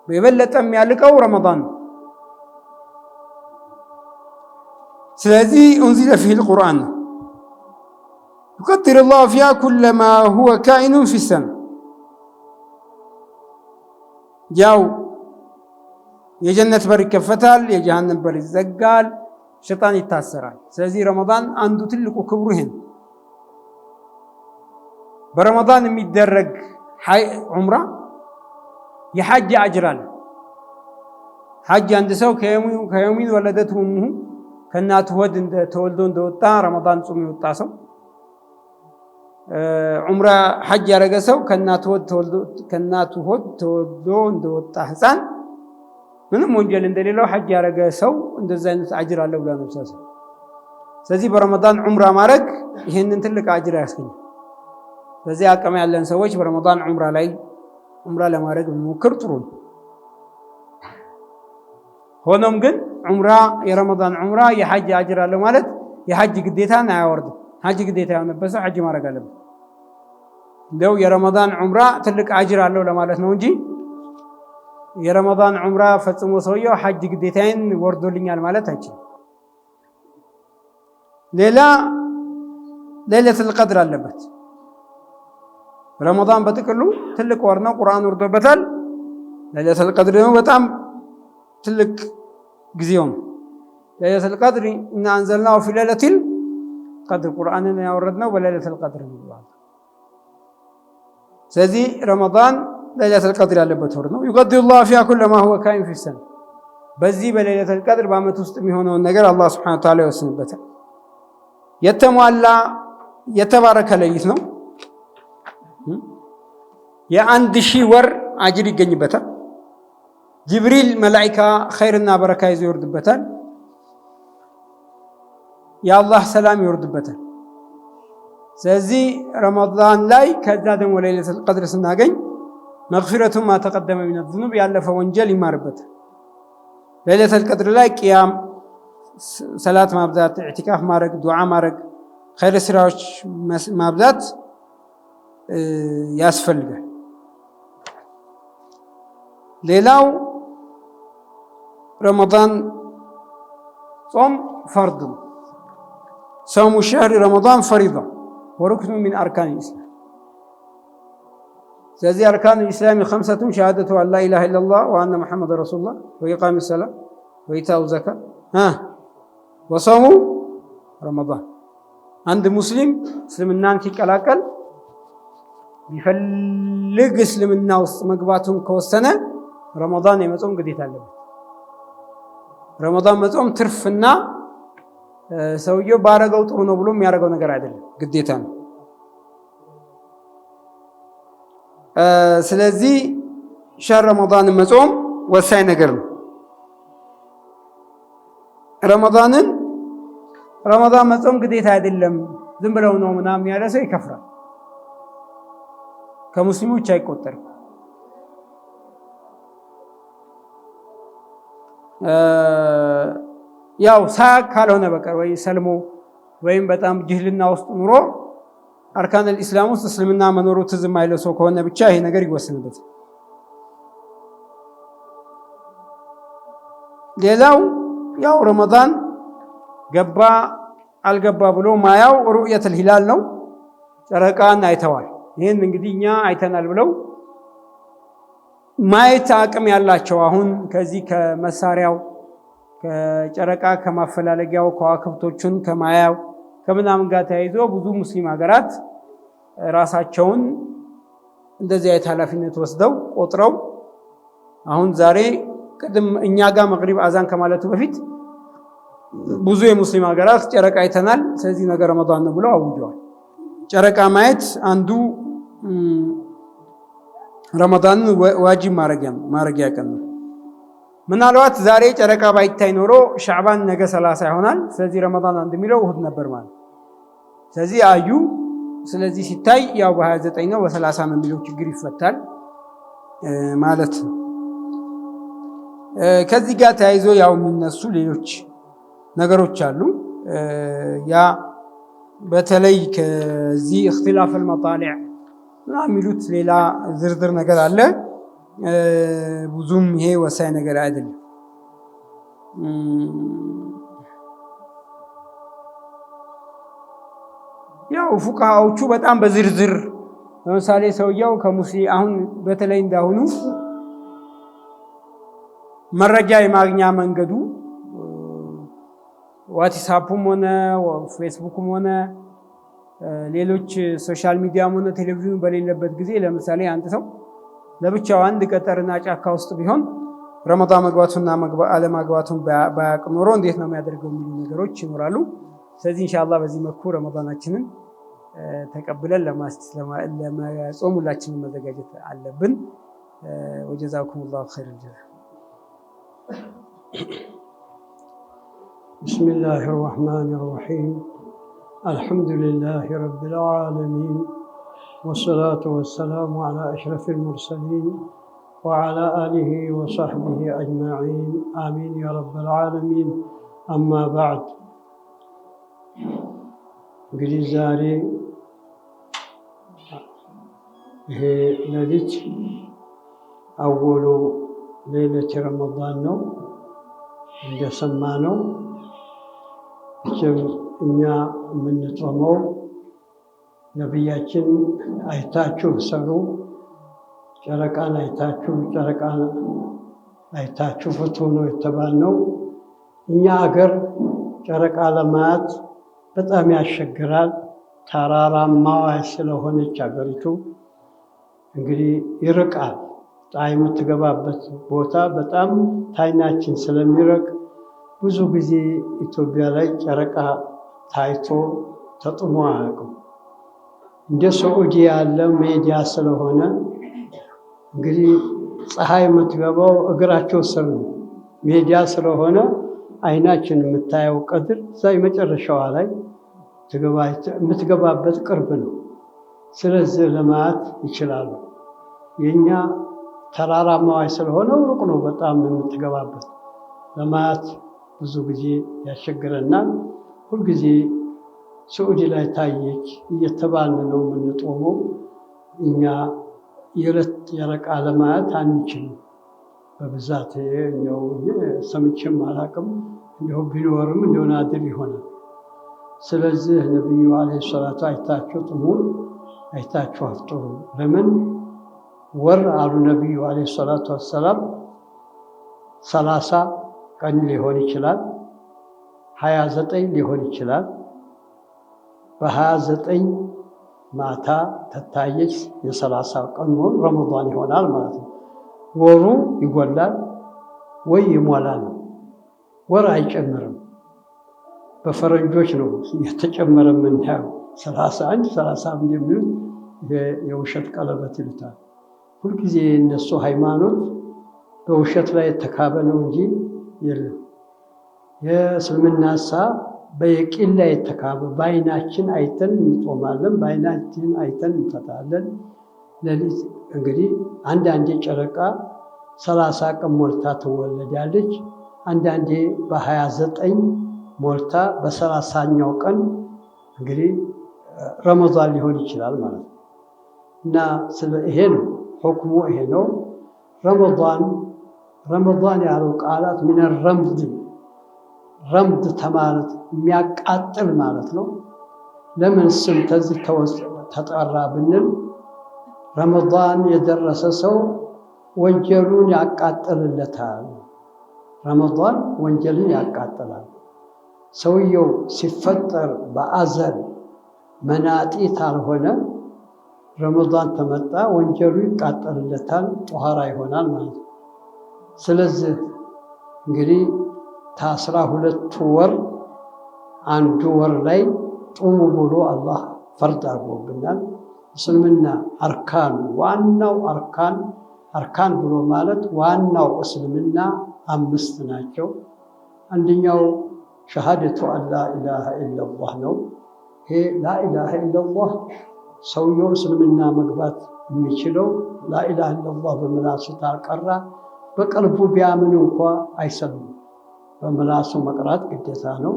የበለጠ የሚያልቀው ረመዳን ነው። ስለዚህ أنزل فيه القرآن ነው። يقدر الله فيها كل ما هو كائن في السنة ያው የጀነት በር ይከፈታል፣ የጀሃነም በር ይዘጋል፣ ሸይጣን ይታሰራል። ስለዚህ ረመዳን አንዱ ትልቁ ክብሩ ይሄ ነው። በረመዳን የሚደረግ ዑምራ የሐጅ አጅር አለ። ሐጅ አንድ ሰው ከየውሚን ወለደቱ እሙሁ ከእናቱ ሆድ ተወልዶ እንደወጣ ረመዳን ጾም የወጣ ሰው ዑምራ ሐጅ ያደረገ ሰው ከእናቱ ሆድ ተወልዶ እንደወጣ ህፃን ምንም ወንጀል እንደሌለው ሐጅ ያደረገ ሰው እንደዛ አይነት አጅር አለ ብላ ነው ሰሰ። ስለዚህ በረመዳን ዑምራ ማድረግ ይሄንን ትልቅ አጅር ያስገኛል። ስለዚህ አቅም ያለን ሰዎች በረመዳን ዑምራ ለማድረግ ቢሞክር ጥሩ ነው። ሆኖም ግን የረመዳን ዑምራ የሐጅ አጅር አለ ማለት የሐጅ ግዴታን አያወርድም። ሐጅ ግዴታ የሆነበት ሰው ሐጅ ማድረግ አለበት። እንደው የረመዳን ዑምራ ትልቅ አጅር አለው ለማለት ነው እንጂ የረመዳን ዑምራ ፈጽሞ ሰውየው ሐጅ ግዴታዬን ወርዶልኛል ማለት አይችልም። ሌላ ለይለቱል ቀድር አለበት። ረመዳን በጥቅሉ ትልቅ ወር ነው፣ ቁርአን ወርዶበታል። ለይለቱል ቀድር ደግሞ በጣም ትልቅ ጊዜው ነው። ለይለቱል ቀድር ኢና አንዘልናሁ ፊ ለይለቲል ቀድር ቁርአንን ያወረድነው በለይለቱል ቀድር ነው። ስለዚህ ረመዳን ለይለቱል ቀድር ያለበት ወር ነው። يقدر الله فيها كل ما هو كائن في السنة በዚህ በለይለቱል ቀድር በዓመት ውስጥ የሚሆነውን ነገር አላህ ሱብሓነሁ ወተዓላ ይወስንበታል። የተሟላ የተባረከ ሌሊት ነው። የ1000 ወር አጅር ይገኝበታል። ጅብሪል መላኢካ ኸይርና በረካ ይዞ ይወርድበታል። የአላህ ሰላም ይወርድበታል። ስለዚህ ረመዳን ላይ ከዛ ደግሞ ለይለቱል ቀድር ስናገኝ መግፊረቱ ማ ተቀደመ ሚነ ዙኑብ ያለፈ ወንጀል ይማርበታል። ለይለቱል ቀድር ላይ ቂያም፣ ሰላት ማብዛት፣ ኢዕቲካፍ ማድረግ፣ ዱዓ ማድረግ፣ ኸይር ስራዎች ማብዛት ያስፈልጋል። ሌላው ረመዳን ጾም ፈርድ ነው። ሰውሙ ሸህሪ ረመዳን ፈሪዳ ወሩክኑ ሚን አርካን ልእስላም። ስለዚህ አርካን ልእስላም ኸምሰቱን ሸሃደቱ አን ላ ኢላሃ ኢለላህ ወአነ ሙሐመድ ረሱሉላህ ወኢቃሚ ሰላም ወኢታኡ ዘካ ወሰውሙ ረመዳን። አንድ ሙስሊም እስልምናን ሲቀላቀል ቢፈልግ እስልምና ውስጥ መግባቱን ከወሰነ ረመዳን የመጾም ግዴታ አለበት። ረመዳን መጾም ትርፍና ሰውየው ባረገው ጥሩ ነው ብሎ የሚያደርገው ነገር አይደለም፣ ግዴታ ነው። ስለዚህ ሸህር ረመዳንን መጾም ወሳኝ ነገር ነው። ረመዳን መጾም ግዴታ አይደለም ዝም ብለው ነው ምናምን ያለ ሰው ይከፍራል፣ ከሙስሊሞች አይቆጠርም። ያው ሳያቅ ካልሆነ በቀር ወይ ሰልሞ ወይም በጣም ጅህልና ውስጥ ኑሮ አርካነል ኢስላም ውስጥ እስልምና መኖሩ ትዝ የማይለው ሰው ከሆነ ብቻ ይሄ ነገር ይወሰንበት። ሌላው ያው ረመዳን ገባ አልገባ ብሎ ማያው ሩእየቱል ሂላል ነው። ጨረቃን አይተዋል። ይህን እንግዲህ እኛ አይተናል ብለው ማየት አቅም ያላቸው አሁን ከዚህ ከመሳሪያው ከጨረቃ ከማፈላለጊያው ከዋክብቶቹን ከማያው ከምናምን ጋር ተያይዞ ብዙ ሙስሊም ሀገራት ራሳቸውን እንደዚህ አይነት ኃላፊነት ወስደው ቆጥረው አሁን ዛሬ ቅድም እኛ ጋር መግሪብ አዛን ከማለቱ በፊት ብዙ የሙስሊም ሀገራት ጨረቃ አይተናል፣ ስለዚህ ነገ ረመዳን ነው ብለው አውጀዋል። ጨረቃ ማየት አንዱ ረመዳንን ዋጅብ ማረጊያ ቀን ነው። ምናልባት ዛሬ ጨረቃ ባይታይ ኖሮ ሻዕባን ነገ 30 ይሆናል። ስለዚህ ረመዳን አንድ የሚለው እሁድ ነበር ማለት። ስለዚህ አዩ ስለዚህ ሲታይ ያው በ29 ነው በ30 ነው የሚለው ችግር ይፈታል ማለት ነው። ከዚህ ጋር ተያይዞ ያው የሚነሱ ሌሎች ነገሮች አሉ። ያ በተለይ ከዚህ اختلاف المطالع የሚሉት ሌላ ዝርዝር ነገር አለ። ብዙም ይሄ ወሳኝ ነገር አይደለም። ያው ፉቃሃዎቹ በጣም በዝርዝር ለምሳሌ ሰውየው ከሙስሊም አሁን በተለይ እንዳሁኑ መረጃ የማግኛ መንገዱ ዋትስአፕም ሆነ ፌስቡክም ሆነ ሌሎች ሶሻል ሚዲያም ሆነ ቴሌቪዥን በሌለበት ጊዜ ለምሳሌ አንድ ሰው ለብቻው አንድ ገጠርና ጫካ ውስጥ ቢሆን ረመዳን መግባቱና አለማግባቱን ባያቅ ኖሮ እንዴት ነው የሚያደርገው የሚሉ ነገሮች ይኖራሉ። ስለዚህ ኢንሻአላህ በዚህ መልኩ ረመዳናችንን ተቀብለን ለመጾም ሁላችንም መዘጋጀት አለብን። ወጀዛኩሙላሁ ኸይረል ጀዛ። ቢስሚላሂ ረህማኒ ረሂም አልሐምዱሊላሂ ረቢል ዓለሚን والصلاة والسلام على أشرف المرسلين وعلى آله وصحبه أجمعين آمين يا رب العالمين أما بعد እንግዲህ ዛሬ ይሄ ሌሊት አወሉ ሌሊት ረመዳን ነው እንደሰማነው። እኛ የምንጾመው ነቢያችን አይታችሁ ሰሩ፣ ጨረቃን አይታችሁ ፍቱ ነው የተባልነው። እኛ አገር ጨረቃ ለማየት በጣም ያስቸግራል። ተራራማዋ ስለሆነች አገሪቱ እንግዲህ ይርቃል። ፀሐይ የምትገባበት ቦታ በጣም ታይናችን ስለሚርቅ ብዙ ጊዜ ኢትዮጵያ ላይ ጨረቃ ታይቶ ተጥሞ አያውቅም። እንደ ሳዑዲ ያለ ሜዲያ ስለሆነ እንግዲህ ፀሐይ የምትገባው እግራቸው ስር ነው። ሜዲያ ስለሆነ አይናችን የምታየው ቀድር እዛ የመጨረሻዋ ላይ የምትገባበት ቅርብ ነው። ስለዚህ ለማየት ይችላሉ። የኛ ተራራማዋይ ስለሆነ ሩቅ ነው በጣም የምትገባበት። ለማየት ብዙ ጊዜ ያስቸግረናል። ሁልጊዜ ሳዑዲ ላይ ታየች እየተባልን ነው የምንጦመው። እኛ የዕለት ጨረቃ ለማየት አንችልም። በብዛት ያው ሰምቼም አላውቅም። እንደው ቢኖርም እንደው ናድር ይሆናል። ስለዚህ ነብዩ አለይሂ ሰላቱ አይታችሁ ጥሙ፣ አይታችሁ አፍጥሩ። ለምን ወር አሉ ነብዩ አለይሂ ሰላቱ ወሰላም 30 ቀን ሊሆን ይችላል፣ 29 ሊሆን ይችላል። በ29 ማታ ተታየች የ30 ቀን ወር ረመዳን ይሆናል ማለት ነው። ወሩ ይጎላል ወይ ይሞላል። ወር አይጨምርም። በፈረንጆች ነው እየተጨመረ የምናየው 31 30 የሚሉት የውሸት ቀለበት ይሉታል። ሁልጊዜ እነሱ ሃይማኖት በውሸት ላይ የተካበ ነው እንጂ የለም። የእስልምናሳ በየቂን ላይ የተካበ በአይናችን አይተን እንጾማለን፣ በአይናችን አይተን እንፈታለን። ሌሊት እንግዲህ አንዳንዴ ጨረቃ 30 ቀን ሞልታ ትወለዳለች። አንዳንዴ በ29 ሞልታ በ30ኛው ቀን እንግዲህ ረመዳን ሊሆን ይችላል ማለት ነው። እና ይሄ ነው ሁክሙ፣ ይሄ ነው ረመዳን ያለው ቃላት ሚነ ረምድ ተማለት የሚያቃጥል ማለት ነው። ለምን ስም ተዚህ ተጠራ ብንል ረመዳን የደረሰ ሰው ወንጀሉን ያቃጥልለታል። ረመዳን ወንጀልን ያቃጥላል። ሰውየው ሲፈጠር በአዘል መናጢ ካልሆነ ረመዳን ተመጣ ወንጀሉ ይቃጠልለታል፣ ጧሃራ ይሆናል ማለት ነው። ስለዚህ እንግዲህ ከ12 ወር አንዱ ወር ላይ ጡሙ ብሎ አላህ ፈርድ አድርጎብናል። እስልምና አርካን ዋናው አርካን ብሎ ማለት ዋናው እስልምና 5 ናቸው። አንደኛው ሸሃደቱ አላ ኢላሃ ኢላላህ ነው። ይሄ ላኢላሃ ኢላላህ ሰውየው እስልምና መግባት የሚችለው ላኢላሃ ኢላላህ በምላሱ ታቀራ፣ በቀልቡ ቢያምን እንኳ አይሰልም። በምላሱ መቅራት ግዴታ ነው።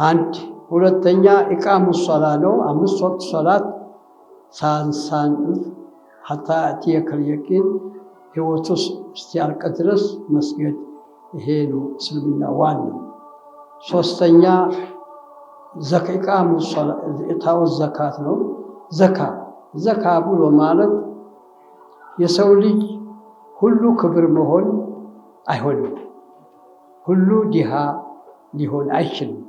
አንድ ሁለተኛ ኢቃሙ ሶላ ነው። 5 ወቅት ሶላት ሳንሳንፍ ሐታ ያእቲየከል የቂን ህይወቱ እስኪያልቅ ድረስ መስገድ። ይሄ ነው እስልምና ዋናው። ሶስተኛ ኢቃሙ ሶላ ኢታኡ ዘካት ነው። ዘካ ብሎ ማለት የሰው ልጅ ሁሉ ክብር መሆን አይሆንም። ሁሉ ዲሃ ሊሆን አይችልም።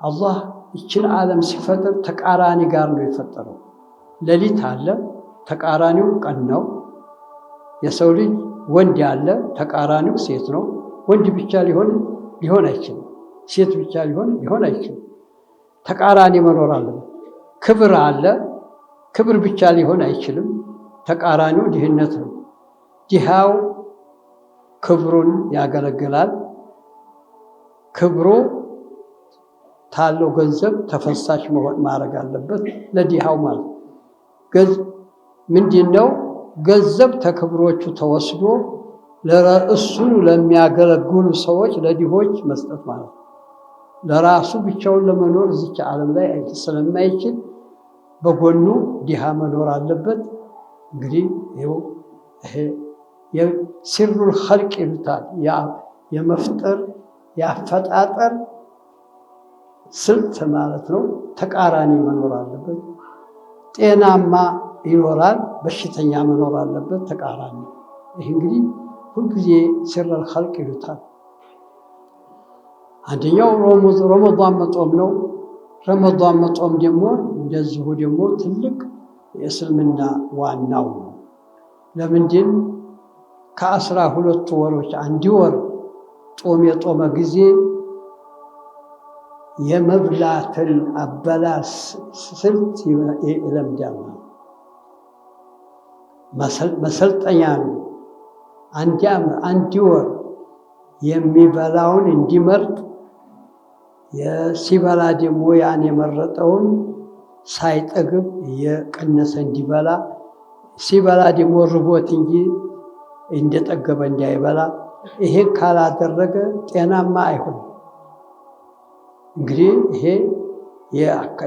አላህ ይችን ዓለም ሲፈጥር ተቃራኒ ጋር ነው የፈጠረው። ሌሊት አለ፣ ተቃራኒው ቀን ነው። የሰው ልጅ ወንድ ያለ፣ ተቃራኒው ሴት ነው። ወንድ ብቻ ሊሆን አይችልም። ሴት ብቻ ሊሆን አይችልም። ተቃራኒ መኖር አለበት። ክብር አለ፣ ክብር ብቻ ሊሆን አይችልም። ተቃራኒው ድህነት ነው። ድሃው ክብሩን ያገለግላል። ክብሩ ታለው ገንዘብ ተፈሳሽ ማድረግ አለበት ለድሃው ማለት ምንድነው? ገንዘብ ተክብሮቹ ተወስዶ ለእሱን ለሚያገለግሉ ሰዎች ለድሆች መስጠት ማለት ነው። ለራሱ ብቻውን ለመኖር እዚች ዓለም ላይ ስለማይችል በጎኑ ድሃ መኖር አለበት። እንግዲህ ይሄ የሲሩል ኸልቅ ይሉታል። የመፍጠር ያፈጣጠር ስልት ማለት ነው። ተቃራኒ መኖር አለበት። ጤናማ ይኖራል፣ በሽተኛ መኖር አለበት። ተቃራኒ። ይህ እንግዲህ ሁልጊዜ ሲሩል ኸልቅ ይሉታል። አንደኛው ረመዳን መጾም ነው። ረመዳን መጾም ደግሞ እንደዚሁ ደግሞ ትልቅ የእስልምና ዋናው ነው። ለምንድን ከ12 ወሮች አንድ ወር ጾም የጾመ ጊዜ የመብላትን አበላል ስልት ይለምዳል። መሰልጠኛ ነው። አንድ ወር የሚበላውን እንዲመርጥ ሲበላ ደግሞ ያን የመረጠውን ሳይጠግብ እየቀነሰ እንዲበላ፣ ሲበላ ደግሞ ርቦት እንጂ እንደጠገበ እንዳይበላ። ይሄን ካላደረገ ጤናማ አይሆንም። እንግዲህ ይሄ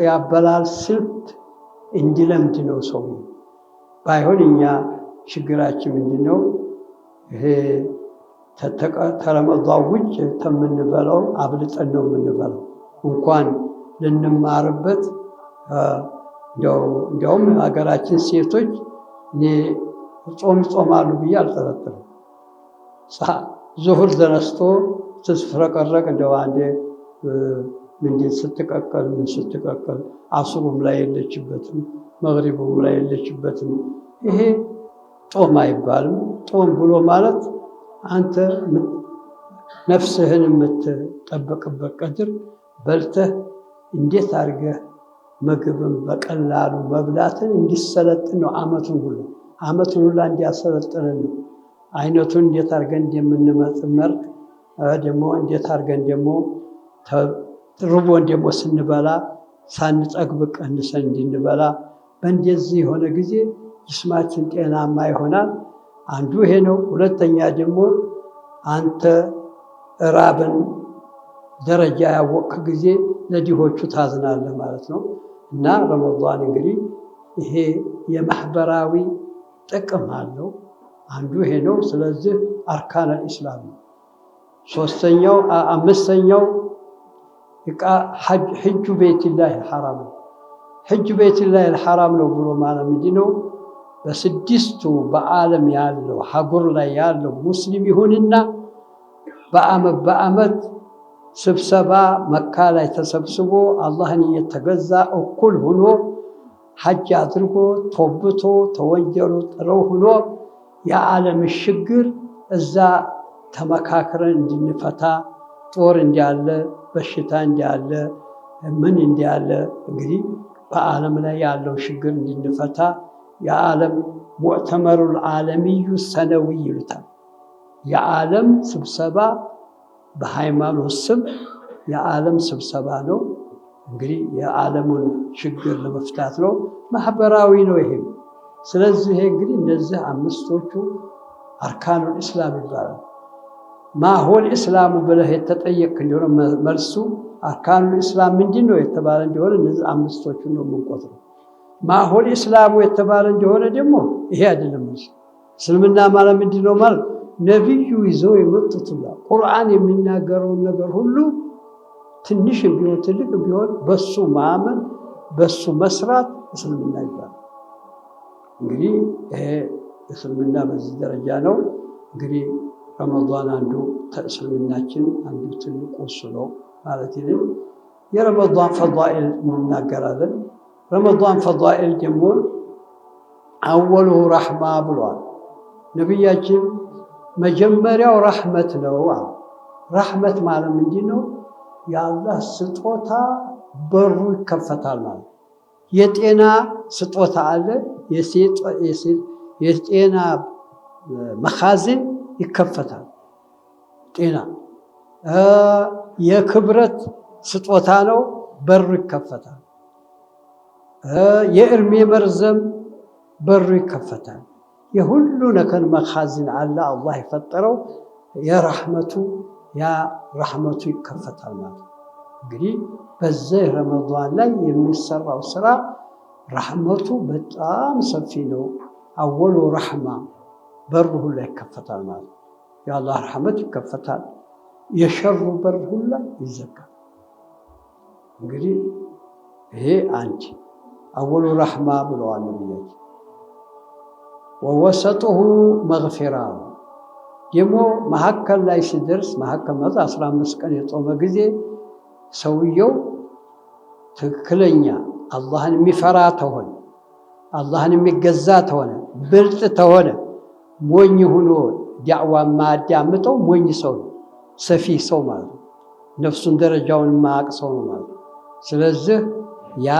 የአበላል ስልት እንዲለምድ ነው ሰው። ባይሆን እኛ ችግራችን ምንድን ነው? ይሄ ተረመዷን ውጭ ከምንበላው አብልጠን ነው የምንበላው። እንኳን ልንማርበት እንዲያውም ሀገራችን ሴቶች እኔ ጾም ይጾማሉ ብዬ አልጠረጥርም። ዙሁር ተነስቶ ስትፍረቀረቅ እንደው አንዴ ምንድን ስትቀቀል ምን ስትቀቀል አሱሩም ላይ የለችበትም፣ መግሪቡም ላይ የለችበትም። ይሄ ጾም አይባልም። ጾም ብሎ ማለት አንተ ነፍስህን የምትጠብቅበት ቀድር በልተህ እንዴት አድርገህ ምግብን በቀላሉ መብላትን እንዲሰለጥን ነው። አመቱን ሁላ እንዲያሰለጥንን ነው። አይነቱን እንዴት አድርገን እንደምንመርጥ ደግሞ እንዴት አድርገን ደግሞ ርቦን ደግሞ ስንበላ ሳንጠግብ ቀንሰን እንድንበላ። በእንደዚህ የሆነ ጊዜ ጅስማችን ጤናማ ይሆናል። አንዱ ይሄ ነው። ሁለተኛ ደግሞ አንተ ራብን ደረጃ ያወቅክ ጊዜ ለድሆቹ ታዝናለህ ማለት ነው። እና ረመዷን እንግዲህ ይሄ የማህበራዊ ጥቅም አለው። አንዱ ይሄ ነው። ስለዚህ አርካነል ኢስላም ነው። አምስተኛው ሕጁ ቤቲላህ አልሐራም ነው። ሕጁ ቤቲላህ አልሐራም ነው ብሎ ማለት ምንድን ነው? በስድስቱ በዓለም ያለው ሀገር ላይ ያለው ሙስሊም ይሁንና በአመት ስብሰባ መካ ላይ ተሰብስቦ አላህን እየተገዛ እኩል ሆኖ ሐጅ አድርጎ ተወብቶ ተወንጀሉ ጥረው ሆኖ የዓለም ችግር እዛ ተመካክረን እንድንፈታ፣ ጦር እንዲያለ፣ በሽታ እንዲያለ፣ ምን እንዲያለ እንግዲህ በዓለም ላይ ያለው ችግር እንድንፈታ የዓለም ሙዕተመሩል ዓለሚዩ ሰነዊ ይሉታል። የዓለም ስብሰባ በሃይማኖት ስም የዓለም ስብሰባ ነው። እንግዲህ የዓለሙን ችግር ለመፍታት ነው። ማህበራዊ ነው ይሄም። ስለዚህ እንግዲህ እነዚህ አምስቶቹ አርካኑል ኢስላም ይባላል። ማሆል ኢስላሙ ብለህ የተጠየቅ እንደሆነ መልሱ አርካኑል ኢስላም ምንድን ነው የተባለ እንደሆነ እነዚህ አምስቶቹን ነው የምንቆጥረው። ማሆል ኢስላሙ የተባለ እንደሆነ ደግሞ ይሄ አይደለም። እስልምና ማለት ምንድን ነው ማለት ነቢዩ ይዘው የመጡት ቁርአን የሚናገረውን ነገር ሁሉ ትንሽ ቢሆን ትልቅ ቢሆን በሱ ማመን በሱ መስራት እስልምና ይባላል። እንግዲህ ይሄ እስልምና በዚህ ደረጃ ነው። እንግዲህ ረመዷን አንዱ ተእስልምናችን አንዱ ትልቁ እሱ ነው ማለት ነው። የረመዷን ፈዳኢል እንናገራለን። ረመዷን ፈዳኢል ደግሞ አወሉሁ ረሕማ ብሏል ነቢያችን። መጀመሪያው ረሕመት ነው። ረሕመት ማለት ምንድን ነው? የአላህ ስጦታ በሩ ይከፈታል ማለት። የጤና ስጦታ አለ። የጤና መኻዝን ይከፈታል። ጤና የክብረት ስጦታ ነው፣ በሩ ይከፈታል። የእድሜ መርዘም በሩ ይከፈታል። የሁሉ ነገር መኻዝን አለ አላህ የፈጠረው። የረሕመቱ ያ ረሕመቱ ይከፈታል ማለት። እንግዲህ በዚህ ረመዷን ላይ የሚሰራው ስራ ረሕመቱ በጣም ሰፊ ነው። አወሉ ረሕማ በሩ ሁላ ይከፈታል ማለት። የአላህ ረሕመት ይከፈታል፣ የሸሩ በር ሁላ ይዘጋል። እንግዲህ ይሄ አንድ አወሉ ረሕማ ብለዋል ነቢያችን። ወወሰጡሁ መግፊራ ደግሞ መካከል ላይ ሲደርስ መካከል ማለት 15 ቀን የጾመ ጊዜ ሰውየው ትክክለኛ አላህን የሚፈራ ተሆነ፣ አላህን የሚገዛ ተሆነ፣ ብልጥ ተሆነ፣ ሞኝ ሆኖ ዳዕዋ ማዳምጠው ሞኝ ሰው ነው፣ ሰፊህ ሰው ማለት ነው። ነፍሱን ደረጃውን የማያውቅ ሰው ነው ማለት። ስለዚህ ያ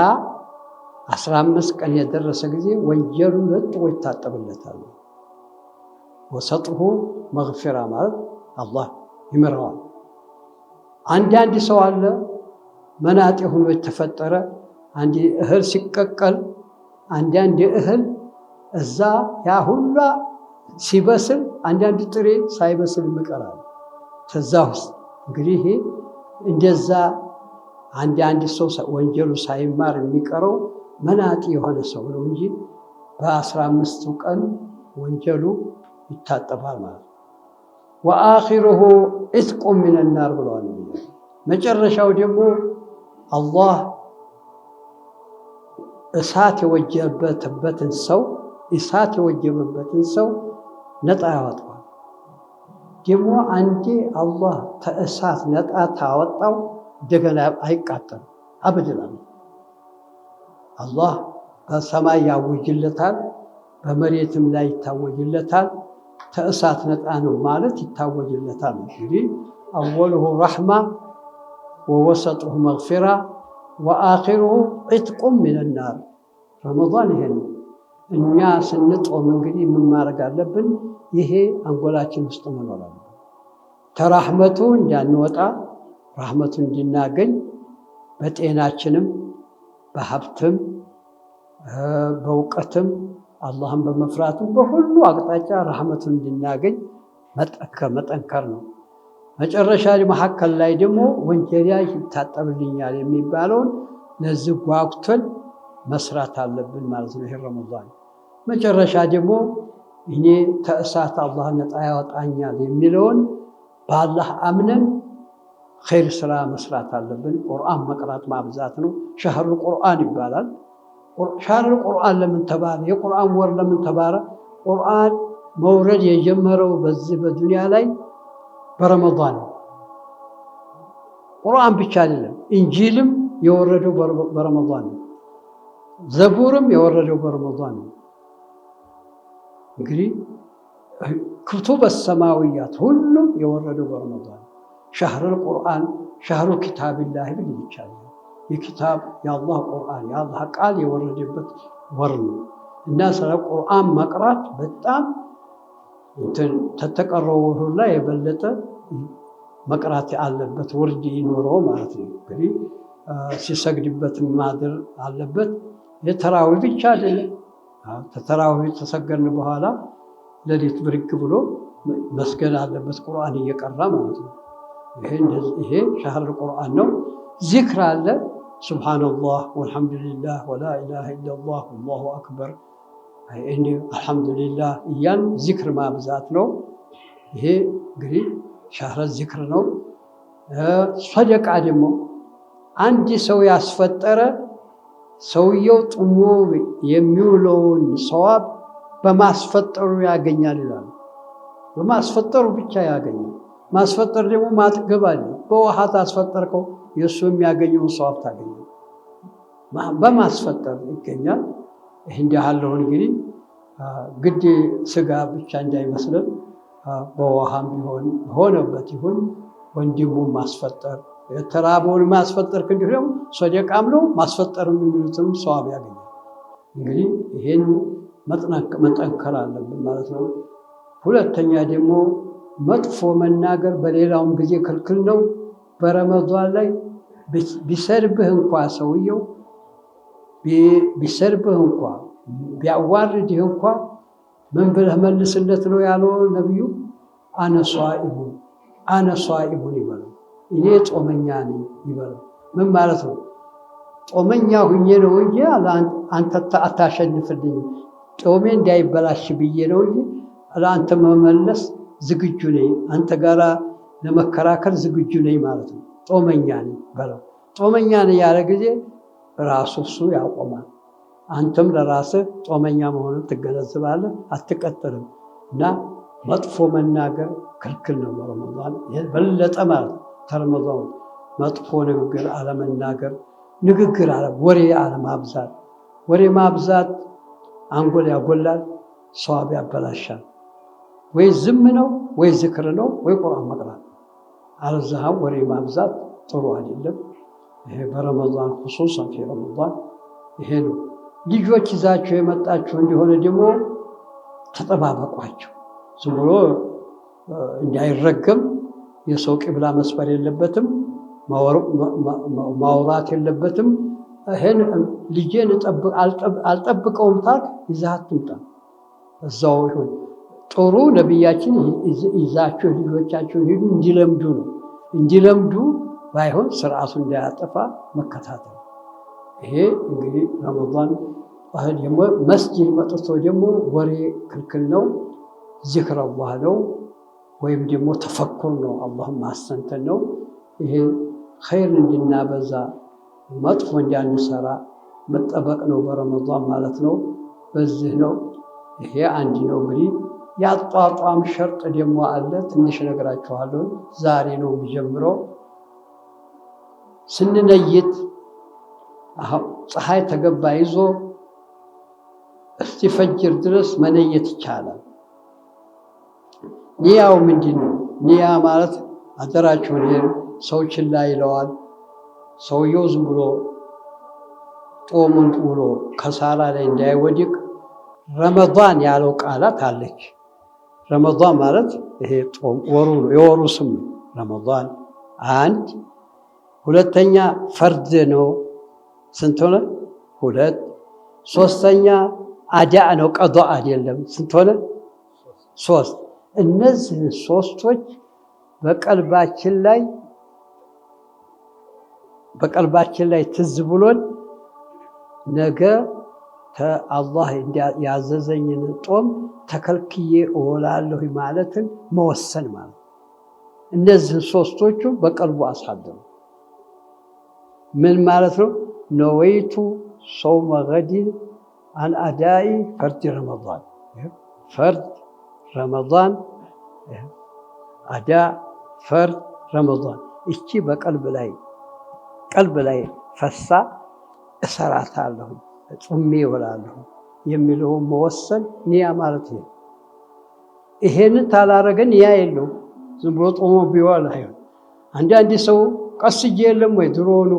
15 ቀን የደረሰ ጊዜ ወንጀሉ ለጥቆ ይታጠብለታል። ወሰጥሁ መግፊራ ማለት አላህ ይምረዋል። አንዳንድ ሰው አለ መናጤ ሆኖ የተፈጠረ አንድ እህል ሲቀቀል አንዳንድ እህል እዛ ያ ሁላ ሲበስል አንዳንድ ጥሬ ሳይበስል ይቀራል። ከዛ ውስጥ እንግዲህ ይሄ እንደዛ አንድ ሰው ወንጀሉ ሳይማር የሚቀረው መናጢ የሆነ ሰው ነው እንጂ በ15ቱ ቀን ወንጀሉ ይታጠባል ማለት ነው። ወአኺሩሁ ኢትቁ ሚነናር ብለዋል። መጨረሻው ደግሞ አላህ እሳት የወጀበበትን ሰው ነጣ ያወጣዋል። ደግሞ አንዴ አላህ ከእሳት ነጣ ታወጣው እንደገና አይቃጠልም አብድላል። አላህ በሰማይ ያውጅለታል፣ በመሬትም ላይ ይታወጅለታል። ከእሳት ነጣ ነው ማለት ይታወጅለታል። እንግዲህ አወሉሁ ረሕማ ወወሰጡሁ መግፊራ ወአኺሩሁ ዒትቁም ሚነናር። ረመዳን ይሄ ነው። እኛ ስንጦም እንግዲህ ምን ማድረግ አለብን? ይሄ አንጎላችን ውስጥ መኖር አለብን። ተራህመቱ እንዳንወጣ ረህመቱ እንድናገኝ በጤናችንም በሀብትም በእውቀትም አላህን በመፍራትም በሁሉ አቅጣጫ ረህመቱን እንድናገኝ መጠንከር ነው። መጨረሻ መካከል ላይ ደግሞ ወንጀሌ ይታጠብልኛል የሚባለውን ለዚህ ጓጉተን መስራት አለብን ማለት ነው። ይሄ ረመዳን መጨረሻ ደግሞ እኔ ከእሳት አላህ ነጣ ያወጣኛል የሚለውን በአላህ አምነን ኸይር ስራ መስራት አለብን። ቁርአን መቅራት ማብዛት ነው። ሸህሩ ቁርአን ይባላል። ሸህሩ ቁርአን ለምን ተባለ? የቁርአን ወር ለምን ተባለ? ቁርአን መውረድ የጀመረው በዚህ በዱንያ ላይ በረመዳን ነው። ቁርአን ብቻ አይደለም፣ ኢንጂልም የወረደው በረመዳን ነው። ዘቡርም የወረደው በረመዳን ነው። እንግዲህ ክቱበ ሰማዊያት ሁሉም የወረደው በረመዳን ነው። ሸህሩል ቁርአን ሸህሩ ኪታቢላህ ብል ይቻላል። የኪታብ የአላህ ቁርአን የአላህ ቃል የወረደበት ወር ነው እና ስለ ቁርአን መቅራት በጣም ተተቀረው ሁላ የበለጠ መቅራት ያለበት ወርድ ይኖረው ማለት ነው። እንግዲህ ሲሰግድበት ማድር አለበት። የተራዊህ ብቻ አይደለም። ተራዊህ ተሰገድን በኋላ ሌሊት ብርግ ብሎ መስገድ አለበት ቁርአን እየቀራ ማለት ነው። ይሄ ሸህር ቁርአን ነው። ዚክር አለ። ሱብሃነላህ ወልሐምዱሊላህ ወላ ኢላሃ ኢለላህ ወላሁ አክበር አልሐምዱሊላህ እያን ዚክር ማብዛት ነው። ይሄ እንግዲህ ሸህረ ዚክር ነው። ሰደቃ ደግሞ አንድ ሰው ያስፈጠረ ሰውየው ጥሞ የሚውለውን ሰዋብ በማስፈጠሩ ያገኛል ይላሉ። በማስፈጠሩ ብቻ ያገኛል። ማስፈጠር ደግሞ ማጥገብ አለ። በውሃ ታስፈጠርከው የእሱ የሚያገኘውን ሰዋብ ታገኛል። በማስፈጠር ይገኛል። ይህ እንዲህ ያለውን እንግዲህ ግድ ስጋ ብቻ እንዳይመስለን በውሃም ቢሆን በሆነበት ይሁን ወንድሙን ማስፈጠር የተራበውን ማስፈጠር እንዲሁ ደግሞ ሰደቃም ነው ማስፈጠርም የሚሉትንም ሰዋብ ያገኛል። እንግዲህ ይሄን መጠንከር አለብን ማለት ነው። ሁለተኛ ደግሞ መጥፎ መናገር በሌላውም ጊዜ ክልክል ነው። በረመዳን ላይ ቢሰርብህ እንኳ ሰውየው ቢሰርብህ እንኳ ቢያዋርድህ እንኳ ምን ብለህ መልስለት ነው ያለው ነቢዩ? አነ ሷኢሙን ይበለው፣ እኔ ጾመኛ ነኝ ይበለው። ምን ማለት ነው? ጾመኛ ሁኜ ነው እንጂ አንተ አታሸንፍልኝ፣ ጾሜ እንዳይበላሽ ብዬ ነው እንጂ ለአንተ መመለስ ዝግጁ ነኝ፣ አንተ ጋራ ለመከራከር ዝግጁ ነኝ ማለት ነው። ጾመኛ ነኝ በለው። ጾመኛ ነኝ ያለ ጊዜ ራሱ እሱ ያቆማል። አንተም ለራስህ ጾመኛ መሆኑን ትገነዝባለህ፣ አትቀጥልም። እና መጥፎ መናገር ክልክል ነው በረመዳን በለጠ ማለት ተረመዳን መጥፎ ንግግር አለመናገር፣ ንግግር ወሬ አለማብዛት። ወሬ ማብዛት አንጎል ያጎላል፣ ሰዋብ ያበላሻል። ወይ ዝም ነው ወይ ዝክር ነው ወይ ቁርአን መቅራት። አለዛም ወሬ ማብዛት ጥሩ አይደለም። ይሄ በረመዳን ኹሱሰን ፊ ረመዳን ይሄ ነው። ልጆች ይዛችሁ የመጣችሁ እንደሆነ ደግሞ ተጠባበቋቸው። ዝም ብሎ እንዳይረገም የሰው ቂብላ መስፈር የለበትም፣ ማውራት የለበትም። ይሄን ልጄን አልጠብቀውም ታልክ ይዘህ አትምጣ፣ እዛው ይሁን። ጥሩ ነቢያችን ይዛችሁ ልጆቻችሁን ሂዱ እንዲለምዱ ነው። እንዲለምዱ ባይሆን ስርዓቱ እንዳያጠፋ መከታተል። ይሄ እንግዲህ ረመዳን ደግሞ መስጂድ መጥቶ ደግሞ ወሬ ክልክል ነው። ዚክር አላህ ነው ወይም ደግሞ ተፈኩር ነው፣ አላህን ማስተንተን ነው። ይሄ ኸይር እንድናበዛ መጥፎ እንዳንሰራ መጠበቅ ነው በረመዳን ማለት ነው። በዚህ ነው። ይሄ አንድ ነው። እንግዲህ የአጧጧም ሸርጥ ደግሞ አለ። ትንሽ እነግራችኋለሁ። ዛሬ ነው የሚጀምረው። ስንነይት ፀሐይ ተገባ ይዞ እስቲፈጅር ድረስ መነየት ይቻላል። ኒያው ምንድን ነው? ኒያ ማለት አደራችሁን ይሄን ሰው ችላ ይለዋል። ሰውየው ዝም ብሎ ጦሙን ውሎ ከሳራ ላይ እንዳይወድቅ ረመዳን ያለው ቃላት አለች። ረመዳን ማለት ይሄ ጦም ወሩ ነው፣ የወሩ ስም ነው ረመዳን። አንድ ሁለተኛ ፈርድ ነው። ስንት ሆነ? ሁለት። ሶስተኛ አዳእ ነው፣ ቀዷ አይደለም። ስንት ሆነ? ሶስት። እነዚህ ሶስቶች በቀልባችን ላይ ትዝ ብሎን ነገ አላህ ያዘዘኝን ጦም ተከልክዬ እውላለሁ ማለትን መወሰን ማለት። እነዚህ ሶስቶቹ በቀልቡ አሳድሩ። ምን ማለት ነው? ነወይቱ ሶውመ ገዲን አን አዳኢ ፈርድ ረመዳን። ፈርድ ረመዳን፣ አዳ ፈርድ ረመዳን። እቺ በቀልብ ላይ ፈሳ እሰራታለሁ ጾሜ እውላለሁ የሚለውን መወሰን ኒያ ማለት ነው። ይሄንን ታላረገ ኒያ የለው፣ ዝም ብሎ ጾሞ ቢዋል አይሆን። አንዳንድ ሰው ቀስጄ የለም ወይ ድሮኑ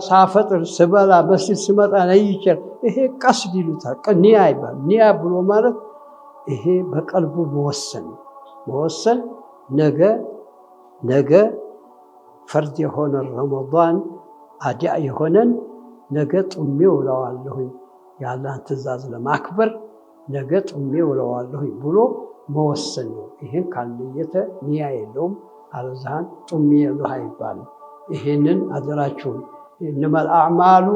ሳፈጥር ስበላ መስጂድ ስመጣ ነይቼ፣ ይሄ ቀስድ ይሉታል። ኒያ ይባል። ኒያ ብሎ ማለት ይሄ በቀልቡ መወሰን ነገ ፈርድ የሆነ ረመዳን አዳእ የሆነን ነገ ጡሜ ውለዋለሁኝ የአላህን ትእዛዝ ለማክበር ነገ ጡሜ ውለዋለሁኝ ብሎ መወሰን ነው። ይሄን ካልነየተ ኒያ የለውም። አለዛን ጡሜ የለህ አይባልም። ይሄንን አደራችሁን። ኢነመል አዕማሉ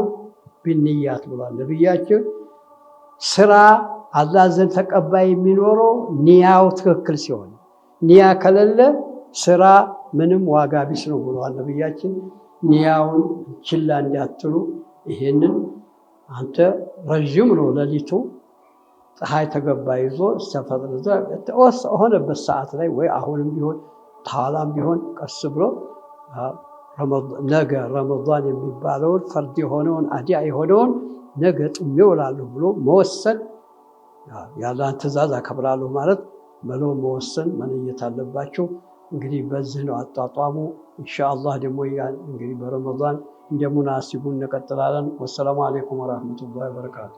ቢንያት ብሏል ነቢያችን። ስራ አላህ ዘንድ ተቀባይ የሚኖረው ኒያው ትክክል ሲሆን፣ ኒያ ከሌለ ስራ ምንም ዋጋ ቢስ ነው ብለዋል ነቢያችን። ኒያውን ችላ እንዳትሉ። ይሄንን አንተ ረዥም ነው ሌሊቱ፣ ፀሐይ ተገባ ይዞ እስተፈጥር ሆነበት ሰዓት ላይ ወይ አሁንም ቢሆን ታላም ቢሆን ቀስ ብሎ ነገ ረመዳን የሚባለውን ፈርድ የሆነውን አዳእ የሆነውን ነገ ጡሜ እውላለሁ ብሎ መወሰን፣ የአላህን ትእዛዝ አከብራለሁ ማለት ብለው መወሰን መነየት አለባቸው። እንግዲህ በዚህ ነው አጣጣሙ። ኢንሻአላህ ደግሞ እንግዲህ በረመዳን እንደ ሙናሲቡ እንቀጥላለን። ወሰላሙ አለይኩም ወራህመቱላሂ ወበረካቱ።